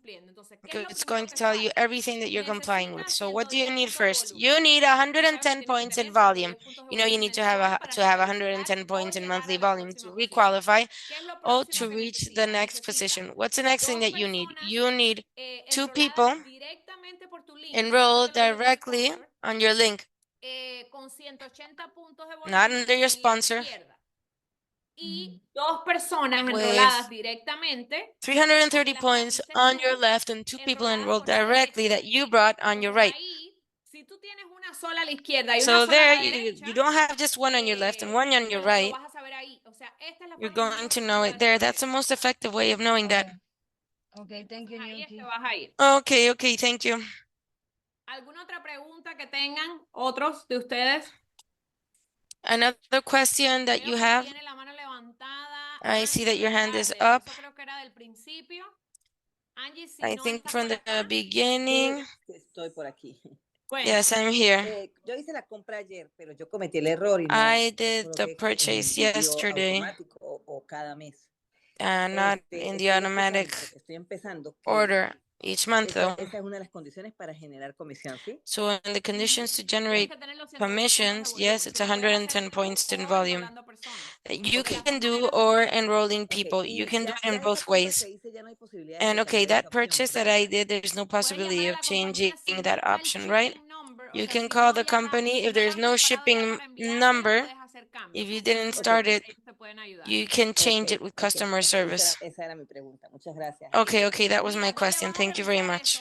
Speaker 1: It's going to tell you everything that you're complying with. So what do you need first? You need 110 points in volume. You know you need to have 110 points in monthly volume to requalify or to reach the next position. What's the next thing that you need? You need 2 people enroll directly on your link, not under your sponsor.
Speaker 2: y 2 personas enroladas directamente
Speaker 1: 330 points on your left and 2 people enrolled directly that you brought on your right.
Speaker 2: Si tú tienes una sola a la izquierda y una
Speaker 1: So
Speaker 2: sola
Speaker 1: there,
Speaker 2: a la derecha,
Speaker 1: you don't have just one on your left and one on your right.
Speaker 2: lo vas a saber ahí. O sea, esta es la
Speaker 1: You're
Speaker 2: forma
Speaker 1: going
Speaker 2: más
Speaker 1: to know it there. That's the most effective way of knowing that.
Speaker 3: Okay, thank you,
Speaker 2: ahí es que
Speaker 3: Niurkys.
Speaker 2: vas a ir.
Speaker 1: Okay, thank you.
Speaker 2: ¿Alguna otra pregunta que tengan otros de ustedes?
Speaker 1: Another question that you have?
Speaker 2: Tiene la mano levantada.
Speaker 1: I see that your hand is
Speaker 2: ¿verdad?
Speaker 1: up.
Speaker 2: Eso creo que era del principio. Angie, si
Speaker 1: I
Speaker 2: no
Speaker 1: think
Speaker 2: estás
Speaker 1: from
Speaker 2: por
Speaker 1: the
Speaker 2: acá,
Speaker 1: beginning.
Speaker 4: Sí, estoy por aquí.
Speaker 1: Yes, I'm here.
Speaker 4: Yo hice la compra ayer, pero yo cometí el error y no
Speaker 1: I did the
Speaker 4: coloqué
Speaker 1: purchase
Speaker 4: envío
Speaker 1: yesterday,
Speaker 4: automático o cada mes.
Speaker 1: not in the
Speaker 4: Estoy
Speaker 1: automatic
Speaker 4: escuchando, porque estoy empezando, que
Speaker 1: order each month though.
Speaker 4: esa es una de las condiciones para generar comisión, ¿sí?
Speaker 1: So in the conditions to generate
Speaker 2: tienes que tener los 110
Speaker 1: commissions,
Speaker 2: puntos de
Speaker 1: yes,
Speaker 2: volumen.
Speaker 1: it's
Speaker 2: Lo puedes hacer
Speaker 1: 110
Speaker 2: tú
Speaker 1: points in
Speaker 2: o
Speaker 1: volume.
Speaker 2: enrolando personas.
Speaker 1: You
Speaker 4: Okay.
Speaker 1: can do or enrolling people. You can do it in both ways.
Speaker 4: Ya no hay posibilidad
Speaker 1: And
Speaker 4: de
Speaker 1: okay,
Speaker 4: cambiar esa
Speaker 1: that
Speaker 4: opción,
Speaker 1: purchase that
Speaker 4: ¿verdad?
Speaker 1: I did, there's no possibility of changing that option, right? You
Speaker 2: sea,
Speaker 1: can
Speaker 2: si
Speaker 1: call
Speaker 2: no
Speaker 1: the
Speaker 2: ya
Speaker 1: company if there's no shipping number. If you didn't start it, you can change it with customer service.
Speaker 4: Esa era mi pregunta. Muchas gracias.
Speaker 1: Okay, that was my question. Thank you very much.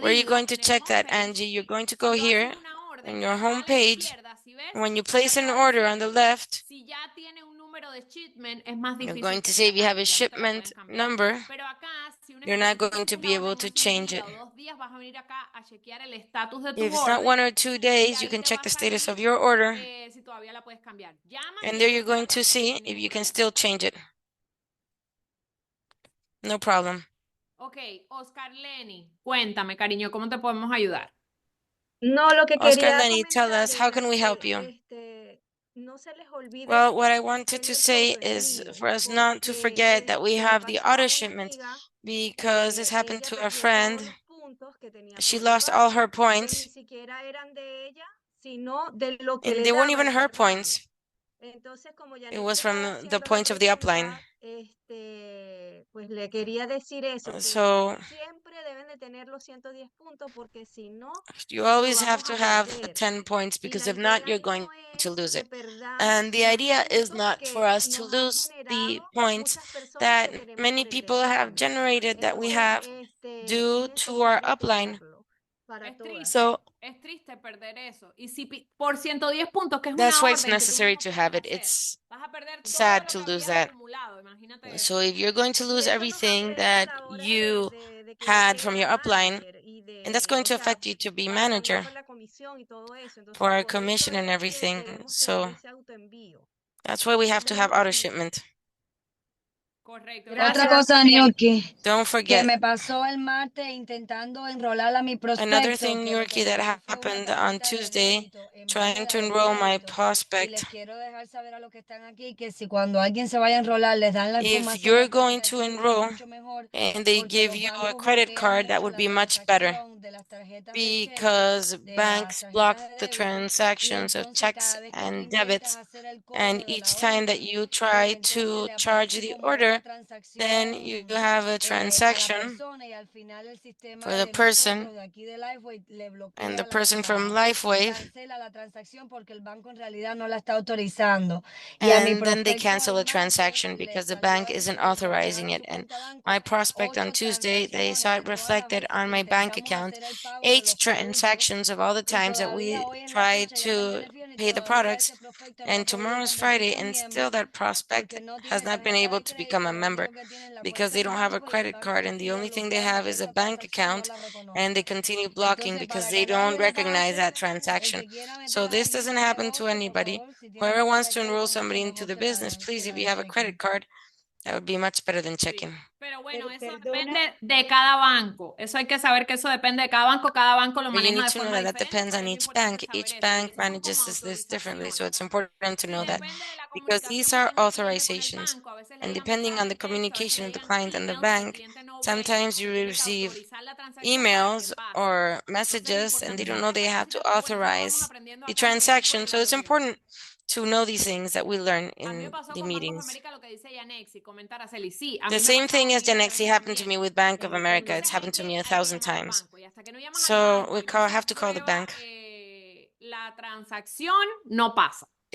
Speaker 1: Where are you going to check that, Angie? You're going to go here on your home page. When you place an order on the left, you're going to say if you have a shipment number, you're not going to be able to change it. If it's not 1 or 2 days, you can check the status of your order. And there you're going to see if you can still change it. No problem.
Speaker 2: Ok, Oscar Lenny, cuéntame, cariño, ¿cómo te podemos ayudar?
Speaker 5: No, lo que
Speaker 1: Oscar
Speaker 5: quería
Speaker 1: Lenny, tell
Speaker 5: comentar
Speaker 1: us, how
Speaker 5: era
Speaker 1: can we help you?
Speaker 5: no se les olvide
Speaker 1: Well, what I wanted to
Speaker 5: hacer el
Speaker 1: say is
Speaker 5: autoenvío,
Speaker 1: for us not to forget that we
Speaker 5: le
Speaker 1: have the
Speaker 5: pasó a
Speaker 1: auto
Speaker 5: una
Speaker 1: shipment
Speaker 5: amiga,
Speaker 1: because this happened
Speaker 5: ella
Speaker 1: to a
Speaker 5: perdió todos
Speaker 1: friend.
Speaker 5: los puntos que tenía
Speaker 1: She
Speaker 5: por
Speaker 1: lost all
Speaker 5: debajo,
Speaker 1: her
Speaker 5: que ni
Speaker 1: points,
Speaker 5: siquiera eran de ella, sino de lo que
Speaker 1: and
Speaker 5: le
Speaker 1: they weren't
Speaker 5: daba
Speaker 1: even
Speaker 5: el
Speaker 1: her
Speaker 5: cargamento.
Speaker 1: points.
Speaker 5: Entonces, como
Speaker 1: It was
Speaker 5: Yanexi
Speaker 1: from
Speaker 5: estaba
Speaker 1: the
Speaker 5: haciendo la
Speaker 1: points of the upline.
Speaker 5: pregunta, pues le quería decir eso, que
Speaker 1: So
Speaker 5: siempre deben de tener los 110 puntos, porque si no,
Speaker 1: you
Speaker 5: lo
Speaker 1: always have
Speaker 5: vamos
Speaker 1: to
Speaker 5: a
Speaker 1: have
Speaker 5: perder.
Speaker 1: 10 points
Speaker 5: Y
Speaker 1: because
Speaker 5: la
Speaker 1: if not,
Speaker 5: idea
Speaker 1: you're
Speaker 5: no
Speaker 1: going to
Speaker 5: es
Speaker 1: lose
Speaker 5: que
Speaker 1: it.
Speaker 5: perdamos
Speaker 1: And the
Speaker 5: los
Speaker 1: idea is
Speaker 5: puntos
Speaker 1: not for
Speaker 5: que
Speaker 1: us to
Speaker 5: nos han
Speaker 1: lose the
Speaker 5: generado
Speaker 1: points
Speaker 5: muchas personas
Speaker 1: that
Speaker 5: que tenemos
Speaker 1: many
Speaker 5: por
Speaker 1: people have
Speaker 5: intercambio.
Speaker 1: generated that we have due to our
Speaker 5: Necesitamos
Speaker 1: upline.
Speaker 5: tocarlo para todas.
Speaker 1: So
Speaker 2: Es triste perder eso. Y si por 110 puntos, que es
Speaker 1: that's
Speaker 2: una
Speaker 1: why it's
Speaker 2: orden que tú
Speaker 1: necessary
Speaker 2: mismo
Speaker 1: to
Speaker 2: puedes
Speaker 1: have it.
Speaker 2: hacer,
Speaker 1: It's
Speaker 2: vas a perder todo
Speaker 1: sad
Speaker 2: lo
Speaker 1: to
Speaker 2: que
Speaker 1: lose
Speaker 2: habías
Speaker 1: that.
Speaker 2: acumulado. Imagínate eso.
Speaker 1: So if you're going to
Speaker 5: Y
Speaker 1: lose
Speaker 5: eso nos
Speaker 1: everything
Speaker 5: afecta a
Speaker 1: that
Speaker 5: la hora
Speaker 1: you
Speaker 5: de que
Speaker 1: had
Speaker 5: llegue
Speaker 1: from
Speaker 5: a
Speaker 1: your upline,
Speaker 5: manager
Speaker 1: and that's going to affect you to be manager
Speaker 5: para la comisión y todo eso. Entonces,
Speaker 1: for our
Speaker 5: por eso
Speaker 1: commission and
Speaker 5: es que
Speaker 1: everything.
Speaker 5: debemos tener
Speaker 1: So
Speaker 5: ese autoenvío.
Speaker 1: that's why we have to have auto shipment.
Speaker 2: Correcto.
Speaker 3: Otra
Speaker 5: Gracias.
Speaker 3: cosa, Niurkys,
Speaker 1: Don't
Speaker 3: que
Speaker 1: forget.
Speaker 3: me pasó el martes intentando enrolar a mi
Speaker 1: Another
Speaker 3: prospecto,
Speaker 1: thing,
Speaker 3: que lo
Speaker 1: Niurkys,
Speaker 3: que
Speaker 1: that
Speaker 3: mandé fue una
Speaker 1: happened on
Speaker 3: tarjeta de
Speaker 1: Tuesday,
Speaker 3: débito en vez de
Speaker 1: trying
Speaker 3: la
Speaker 1: to
Speaker 3: de
Speaker 1: enroll my
Speaker 3: crédito. Y
Speaker 1: prospect.
Speaker 3: les quiero dejar saber a los que están aquí que si cuando alguien se vaya a enrolar les dan la
Speaker 1: If
Speaker 3: información
Speaker 1: you're
Speaker 3: de
Speaker 1: going
Speaker 3: tarjeta de
Speaker 1: to
Speaker 3: crédito,
Speaker 1: enroll
Speaker 3: mucho mejor,
Speaker 1: and they
Speaker 3: porque
Speaker 1: give
Speaker 3: los
Speaker 1: you a
Speaker 3: bancos
Speaker 1: credit
Speaker 3: bloquean
Speaker 1: card, that
Speaker 3: mucho
Speaker 1: would
Speaker 3: la
Speaker 1: be much better
Speaker 3: transacción de las tarjetas de cheque,
Speaker 1: because
Speaker 3: de las
Speaker 1: banks block
Speaker 3: tarjetas de
Speaker 1: the
Speaker 3: débito. Y
Speaker 1: transactions of
Speaker 3: entonces
Speaker 1: checks
Speaker 3: cada vez que tú
Speaker 1: and
Speaker 3: intentas
Speaker 1: debits.
Speaker 3: hacer el
Speaker 1: And
Speaker 3: cobro de
Speaker 1: each
Speaker 3: la
Speaker 1: time that
Speaker 3: orden,
Speaker 1: you
Speaker 3: pues
Speaker 1: try
Speaker 3: entonces
Speaker 1: to
Speaker 3: le
Speaker 1: charge
Speaker 3: aparece
Speaker 1: the
Speaker 3: como una
Speaker 1: order, then you
Speaker 3: transacción
Speaker 1: have a
Speaker 3: a la
Speaker 1: transaction
Speaker 3: persona, y al final el sistema
Speaker 1: for the
Speaker 3: de
Speaker 1: person,
Speaker 3: nosotros de aquí de Lifeway le
Speaker 1: and the
Speaker 3: bloquea
Speaker 1: person from LifeWave,
Speaker 3: cancela la transacción porque el banco en realidad no la está autorizando. Y a mi
Speaker 1: and then they
Speaker 3: prospecto
Speaker 1: cancel
Speaker 3: el
Speaker 1: a
Speaker 3: martes
Speaker 1: transaction
Speaker 3: le
Speaker 1: because the
Speaker 3: salió
Speaker 1: bank
Speaker 3: ahí
Speaker 1: isn't
Speaker 3: que le bloquearon
Speaker 1: authorizing it.
Speaker 3: su
Speaker 1: And
Speaker 3: cuenta de banco
Speaker 1: my prospect on
Speaker 3: 8
Speaker 1: Tuesday, they
Speaker 3: transacciones
Speaker 1: saw it
Speaker 3: de todas las
Speaker 1: reflected
Speaker 3: veces
Speaker 1: on
Speaker 3: que
Speaker 1: my bank
Speaker 3: intentamos
Speaker 1: account,
Speaker 3: hacer el pago de
Speaker 1: 8
Speaker 3: los productos,
Speaker 1: transactions of all the
Speaker 3: y
Speaker 1: times that
Speaker 3: todavía
Speaker 1: we
Speaker 3: hoy en la
Speaker 1: tried
Speaker 3: fecha ya
Speaker 1: to
Speaker 3: mañana es viernes y
Speaker 1: pay the
Speaker 3: todavía
Speaker 1: products.
Speaker 3: ese prospecto no ha
Speaker 1: And
Speaker 3: podido
Speaker 1: tomorrow's
Speaker 3: convertirse
Speaker 1: Friday,
Speaker 3: en
Speaker 1: and still
Speaker 3: miembro
Speaker 1: that prospect
Speaker 3: porque no
Speaker 1: has
Speaker 3: tiene
Speaker 1: not been
Speaker 3: tarjeta
Speaker 1: able
Speaker 3: de
Speaker 1: to become
Speaker 3: crédito,
Speaker 1: a
Speaker 3: lo
Speaker 1: member
Speaker 3: único que tiene es la
Speaker 1: because
Speaker 3: cuenta
Speaker 1: they
Speaker 3: del
Speaker 1: don't have a
Speaker 3: banco, y el
Speaker 1: credit
Speaker 3: banco
Speaker 1: card, and the
Speaker 3: decide
Speaker 1: only thing they
Speaker 3: bloquearla
Speaker 1: have
Speaker 3: porque
Speaker 1: is a
Speaker 3: esa
Speaker 1: bank
Speaker 3: transacción no
Speaker 1: account,
Speaker 3: la
Speaker 1: and they
Speaker 3: reconoce.
Speaker 1: continue blocking
Speaker 3: Entonces,
Speaker 1: because
Speaker 3: para
Speaker 1: they
Speaker 3: que nadie
Speaker 1: don't
Speaker 3: lo
Speaker 1: recognize that
Speaker 3: pase, el
Speaker 1: transaction.
Speaker 3: que quiera
Speaker 1: So
Speaker 3: meter a
Speaker 1: this
Speaker 3: alguien
Speaker 1: doesn't
Speaker 3: en el
Speaker 1: happen to
Speaker 3: negocio, por
Speaker 1: anybody.
Speaker 3: favor, si tiene
Speaker 1: Whoever
Speaker 3: tarjeta
Speaker 1: wants
Speaker 3: de
Speaker 1: to enroll
Speaker 3: crédito, mucho
Speaker 1: somebody into
Speaker 3: mejor
Speaker 1: the
Speaker 3: que la
Speaker 1: business, please,
Speaker 3: que
Speaker 1: if
Speaker 3: la
Speaker 1: you
Speaker 3: de
Speaker 1: have a credit
Speaker 3: checking.
Speaker 1: card, that would be much better than
Speaker 2: Sí.
Speaker 1: checking.
Speaker 2: Pero bueno, eso
Speaker 5: Perdona.
Speaker 2: depende de cada banco. Eso hay que saber que eso depende de cada banco lo
Speaker 1: But you
Speaker 2: maneja
Speaker 1: need
Speaker 2: de
Speaker 1: to know
Speaker 2: forma
Speaker 1: that
Speaker 2: diferente,
Speaker 1: depends
Speaker 2: por
Speaker 1: on
Speaker 2: eso es
Speaker 1: each
Speaker 2: importante
Speaker 1: bank.
Speaker 2: saber
Speaker 1: Each
Speaker 2: eso,
Speaker 1: bank
Speaker 2: porque son como
Speaker 1: manages this differently, so
Speaker 2: autorizaciones.
Speaker 1: it's important to
Speaker 2: Y
Speaker 1: know that
Speaker 2: depende de la
Speaker 1: because
Speaker 2: comunicación
Speaker 1: these
Speaker 2: que
Speaker 1: are
Speaker 2: tenga el cliente con el
Speaker 1: authorizations.
Speaker 2: banco. A veces le
Speaker 1: And
Speaker 2: llegan
Speaker 1: depending on
Speaker 2: mensajes
Speaker 1: the
Speaker 2: de texto, a veces
Speaker 1: communication
Speaker 2: le
Speaker 1: of the
Speaker 2: llegan
Speaker 1: client and the
Speaker 2: emails que el
Speaker 1: bank,
Speaker 2: cliente no ve,
Speaker 1: sometimes you
Speaker 2: tiene que
Speaker 1: receive
Speaker 2: autorizar la transacción para que
Speaker 1: emails
Speaker 2: pase.
Speaker 1: or
Speaker 2: Entonces es
Speaker 1: messages and they don't know
Speaker 2: importantísimo
Speaker 1: they
Speaker 2: esa
Speaker 1: have to
Speaker 2: cosita, pero bueno, eso lo vamos
Speaker 1: authorize
Speaker 2: aprendiendo
Speaker 1: the
Speaker 2: acá en el equipo y
Speaker 1: transaction.
Speaker 2: en
Speaker 1: So
Speaker 2: las
Speaker 1: it's
Speaker 2: reuniones.
Speaker 1: important to know these things that we learn
Speaker 2: A mí me
Speaker 1: in
Speaker 2: pasó
Speaker 1: the
Speaker 2: con Bank of
Speaker 1: meetings.
Speaker 2: America lo que dice Yanexi, comentar a Celi. Sí, a
Speaker 1: The
Speaker 2: mí me ha
Speaker 1: same
Speaker 2: pasado
Speaker 1: thing as
Speaker 2: miles de
Speaker 1: Janexi
Speaker 2: veces
Speaker 1: happened to me
Speaker 2: también.
Speaker 1: with Bank of America. It's
Speaker 2: Entonces
Speaker 1: happened to me a
Speaker 2: hay que
Speaker 1: 1,000
Speaker 2: llamar al
Speaker 1: times.
Speaker 2: banco y hasta que no llaman al
Speaker 1: So
Speaker 2: banco
Speaker 1: we
Speaker 2: y no se
Speaker 1: have to call the
Speaker 2: aprueba
Speaker 1: bank.
Speaker 2: la transacción, no pasa.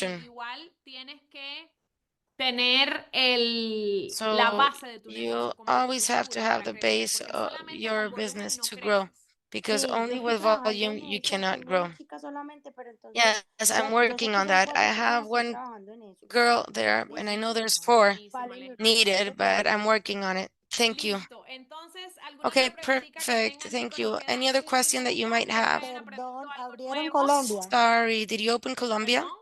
Speaker 1: description.
Speaker 2: Igual tienes que tener la
Speaker 1: So
Speaker 2: base de tu
Speaker 1: you
Speaker 2: negocio como
Speaker 1: always have to
Speaker 2: estructura
Speaker 1: have
Speaker 2: para
Speaker 1: the
Speaker 2: crecer,
Speaker 1: base
Speaker 2: porque
Speaker 1: of
Speaker 2: solamente
Speaker 1: your
Speaker 2: con volumen
Speaker 1: business
Speaker 2: no
Speaker 1: to grow,
Speaker 2: creces.
Speaker 1: because
Speaker 6: Sí, yo
Speaker 1: only
Speaker 6: estoy
Speaker 1: with
Speaker 6: trabajando
Speaker 1: volume
Speaker 6: en
Speaker 1: you
Speaker 6: eso.
Speaker 1: cannot
Speaker 6: Tengo
Speaker 1: grow.
Speaker 6: una chica solamente, pero entonces
Speaker 1: Yes, I'm
Speaker 6: yo sé
Speaker 1: working
Speaker 6: que
Speaker 1: on
Speaker 6: son
Speaker 1: that. I
Speaker 6: 4
Speaker 1: have
Speaker 6: personas y estoy
Speaker 1: one
Speaker 6: trabajando en eso.
Speaker 1: girl there, and I know there's 4 needed, but I'm working on it. Thank you.
Speaker 2: Listo. Entonces, ¿alguna
Speaker 1: Okay,
Speaker 2: otra preguntita que
Speaker 1: perfect.
Speaker 2: tengan,
Speaker 1: Thank
Speaker 2: chicos?
Speaker 1: you.
Speaker 2: Nos quedan
Speaker 1: Any other
Speaker 2: 15
Speaker 1: question that you
Speaker 2: minutos.
Speaker 1: might
Speaker 2: No sé si
Speaker 1: have?
Speaker 2: vayan aprendiendo
Speaker 6: Perdón,
Speaker 2: algo
Speaker 6: abrieron
Speaker 2: nuevo.
Speaker 6: Colombia.
Speaker 1: Sorry, did you open Colombia?
Speaker 2: ¿Perdón?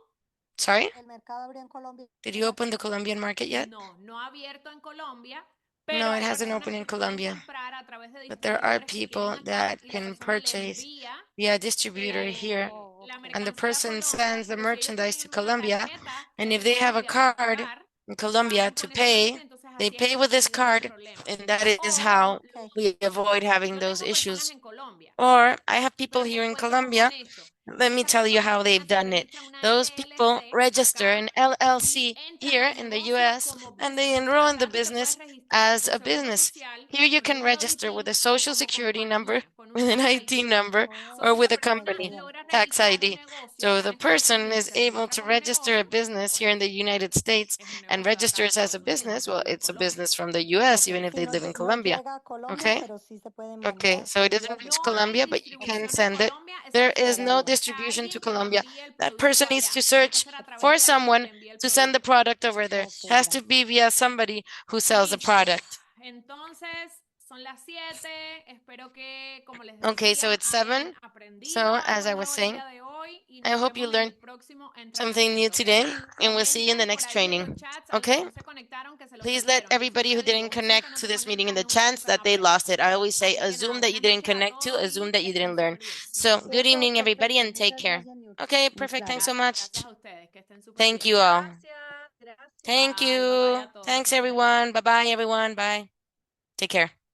Speaker 1: Sorry?
Speaker 6: El mercado abrió en Colombia.
Speaker 1: Did you open the Colombian market yet?
Speaker 2: No, no ha abierto en Colombia,
Speaker 1: No,
Speaker 2: pero
Speaker 1: it
Speaker 2: hay
Speaker 1: hasn't
Speaker 2: personas
Speaker 1: opened in
Speaker 2: que pueden
Speaker 1: Colombia.
Speaker 2: comprar a través de
Speaker 1: But there are
Speaker 2: distribuidores que
Speaker 1: people
Speaker 2: tienen acá
Speaker 1: that
Speaker 2: y la
Speaker 1: can
Speaker 2: persona le
Speaker 1: purchase
Speaker 2: envía
Speaker 1: via distributor here,
Speaker 6: Oh,
Speaker 2: la
Speaker 6: ok.
Speaker 1: and the
Speaker 2: mercancía a
Speaker 1: person
Speaker 2: Colombia,
Speaker 1: sends the
Speaker 2: pero si ellos
Speaker 1: merchandise to
Speaker 2: tienen una
Speaker 1: Colombia,
Speaker 2: tarjeta
Speaker 1: and
Speaker 2: en
Speaker 1: if they have a
Speaker 2: Colombia para
Speaker 1: card
Speaker 2: pagar,
Speaker 1: in Colombia
Speaker 2: pagan
Speaker 1: to
Speaker 2: con esa tarjeta,
Speaker 1: pay,
Speaker 2: entonces
Speaker 1: they
Speaker 2: así es
Speaker 1: pay
Speaker 2: que no
Speaker 1: with
Speaker 2: han
Speaker 1: this
Speaker 2: tenido esos
Speaker 1: card,
Speaker 2: problemas.
Speaker 1: and that is
Speaker 2: O
Speaker 1: how
Speaker 6: Ok.
Speaker 1: we avoid having
Speaker 2: yo
Speaker 1: those
Speaker 2: tengo personas
Speaker 1: issues.
Speaker 2: en Colombia,
Speaker 1: Or I have people
Speaker 2: pero te
Speaker 1: here in
Speaker 2: cuento cómo han
Speaker 1: Colombia.
Speaker 2: hecho.
Speaker 1: Let me
Speaker 2: Esas
Speaker 1: tell you how
Speaker 2: personas
Speaker 1: they've
Speaker 2: se
Speaker 1: done it.
Speaker 2: registran una
Speaker 1: Those people
Speaker 2: LLC
Speaker 1: register
Speaker 2: acá
Speaker 1: an
Speaker 2: y
Speaker 1: LLC
Speaker 2: entran
Speaker 1: here
Speaker 2: al
Speaker 1: in the
Speaker 2: negocio
Speaker 1: US
Speaker 2: como
Speaker 1: and they
Speaker 2: business.
Speaker 1: enroll in the
Speaker 2: Acá tú te puedes
Speaker 1: business
Speaker 2: registrar
Speaker 1: as
Speaker 2: con
Speaker 1: a
Speaker 2: seguro
Speaker 1: business.
Speaker 2: social,
Speaker 1: Here you
Speaker 2: con
Speaker 1: can
Speaker 2: número de
Speaker 1: register
Speaker 2: ITIN
Speaker 1: with a
Speaker 2: o
Speaker 1: social
Speaker 2: como
Speaker 1: security number,
Speaker 2: compañía, con un
Speaker 1: with an
Speaker 2: tax
Speaker 1: IT
Speaker 2: ID.
Speaker 1: number,
Speaker 2: So,
Speaker 1: or
Speaker 2: si
Speaker 1: with
Speaker 2: la
Speaker 1: a
Speaker 2: persona
Speaker 1: company
Speaker 2: logra
Speaker 1: tax
Speaker 2: registrar un
Speaker 1: ID.
Speaker 2: negocio
Speaker 1: So
Speaker 2: acá
Speaker 1: the
Speaker 2: en Estados
Speaker 1: person
Speaker 2: Unidos y
Speaker 1: is
Speaker 2: se
Speaker 1: able
Speaker 2: registra
Speaker 1: to
Speaker 2: como un
Speaker 1: register a
Speaker 2: negocio,
Speaker 1: business here
Speaker 2: pues
Speaker 1: in the United States
Speaker 2: es un
Speaker 1: and
Speaker 2: negocio de acá de
Speaker 1: registers as a
Speaker 2: Estados Unidos,
Speaker 1: business.
Speaker 2: aunque
Speaker 1: Well,
Speaker 2: viva en
Speaker 1: it's a
Speaker 2: Colombia.
Speaker 1: business from the US,
Speaker 6: Ok.
Speaker 1: even if
Speaker 6: Si
Speaker 1: they
Speaker 6: no,
Speaker 1: live in
Speaker 6: no
Speaker 1: Colombia.
Speaker 6: llega a Colombia,
Speaker 1: Okay?
Speaker 6: pero sí se puede
Speaker 1: Okay,
Speaker 6: mandar.
Speaker 1: so it doesn't reach
Speaker 2: No hay
Speaker 1: Colombia, but you can
Speaker 2: distribución en
Speaker 1: send it.
Speaker 2: Colombia, esa
Speaker 1: There
Speaker 2: persona
Speaker 1: is no
Speaker 2: necesita a
Speaker 1: distribution to
Speaker 2: alguien que le
Speaker 1: Colombia.
Speaker 2: envíe el
Speaker 1: That person
Speaker 2: producto
Speaker 1: needs
Speaker 2: allá.
Speaker 1: to
Speaker 2: Tiene que
Speaker 1: search
Speaker 2: ser a través
Speaker 1: for
Speaker 2: de alguien que le
Speaker 1: someone
Speaker 2: envíe el
Speaker 1: to send the
Speaker 2: producto.
Speaker 1: product over there.
Speaker 6: Ok,
Speaker 1: Has to
Speaker 6: gracias.
Speaker 1: be via somebody who sells the
Speaker 2: Listo.
Speaker 1: product.
Speaker 2: Entonces, son las 7. Espero que, como les
Speaker 1: Okay, so
Speaker 2: decía,
Speaker 1: it's
Speaker 2: hayan
Speaker 1: 7.
Speaker 2: aprendido
Speaker 1: So,
Speaker 2: algo
Speaker 1: as I was
Speaker 2: nuevo el
Speaker 1: saying,
Speaker 2: día de hoy y
Speaker 1: I
Speaker 2: nos
Speaker 1: hope you
Speaker 2: vemos en
Speaker 1: learned
Speaker 2: el próximo
Speaker 1: something new
Speaker 2: entrenamiento, ¿ok?
Speaker 1: today, and we'll see you in the
Speaker 2: Comenten por
Speaker 1: next
Speaker 2: ahí en
Speaker 1: training.
Speaker 2: los chats a los que
Speaker 1: Okay?
Speaker 2: no se conectaron que se los
Speaker 1: Please let
Speaker 2: perdieron. Yo
Speaker 1: everybody
Speaker 2: siempre
Speaker 1: who didn't
Speaker 2: digo, un Zoom que
Speaker 1: connect
Speaker 2: no
Speaker 1: to
Speaker 2: se
Speaker 1: this meeting in
Speaker 2: conecta
Speaker 1: the
Speaker 2: nunca
Speaker 1: chance
Speaker 2: se
Speaker 1: that they
Speaker 2: aprende.
Speaker 1: lost it. I always say
Speaker 2: Así
Speaker 1: a
Speaker 2: que
Speaker 1: Zoom
Speaker 2: nada,
Speaker 1: that you
Speaker 2: buenas
Speaker 1: didn't
Speaker 2: noches a
Speaker 1: connect to, a
Speaker 2: todos
Speaker 1: Zoom
Speaker 2: y
Speaker 1: that
Speaker 2: que
Speaker 1: you
Speaker 2: estén
Speaker 1: didn't learn.
Speaker 2: súper bien. Nos
Speaker 1: So,
Speaker 2: vemos.
Speaker 1: good evening, everybody,
Speaker 6: Perfecto.
Speaker 1: and take
Speaker 6: Muchas
Speaker 1: care.
Speaker 6: gracias, Niurkys.
Speaker 1: Okay,
Speaker 6: Muy
Speaker 1: perfect. Thanks
Speaker 6: claro.
Speaker 1: so much.
Speaker 2: Gracias a ustedes, que estén súper
Speaker 1: Thank
Speaker 2: bien.
Speaker 1: you all.
Speaker 5: Gracias, gracias.
Speaker 1: Thank
Speaker 2: Bye, bye, bye
Speaker 1: you.
Speaker 2: a todos, que
Speaker 1: Thanks,
Speaker 2: estén bien.
Speaker 1: everyone. Bye bye, everyone. Bye. Take care.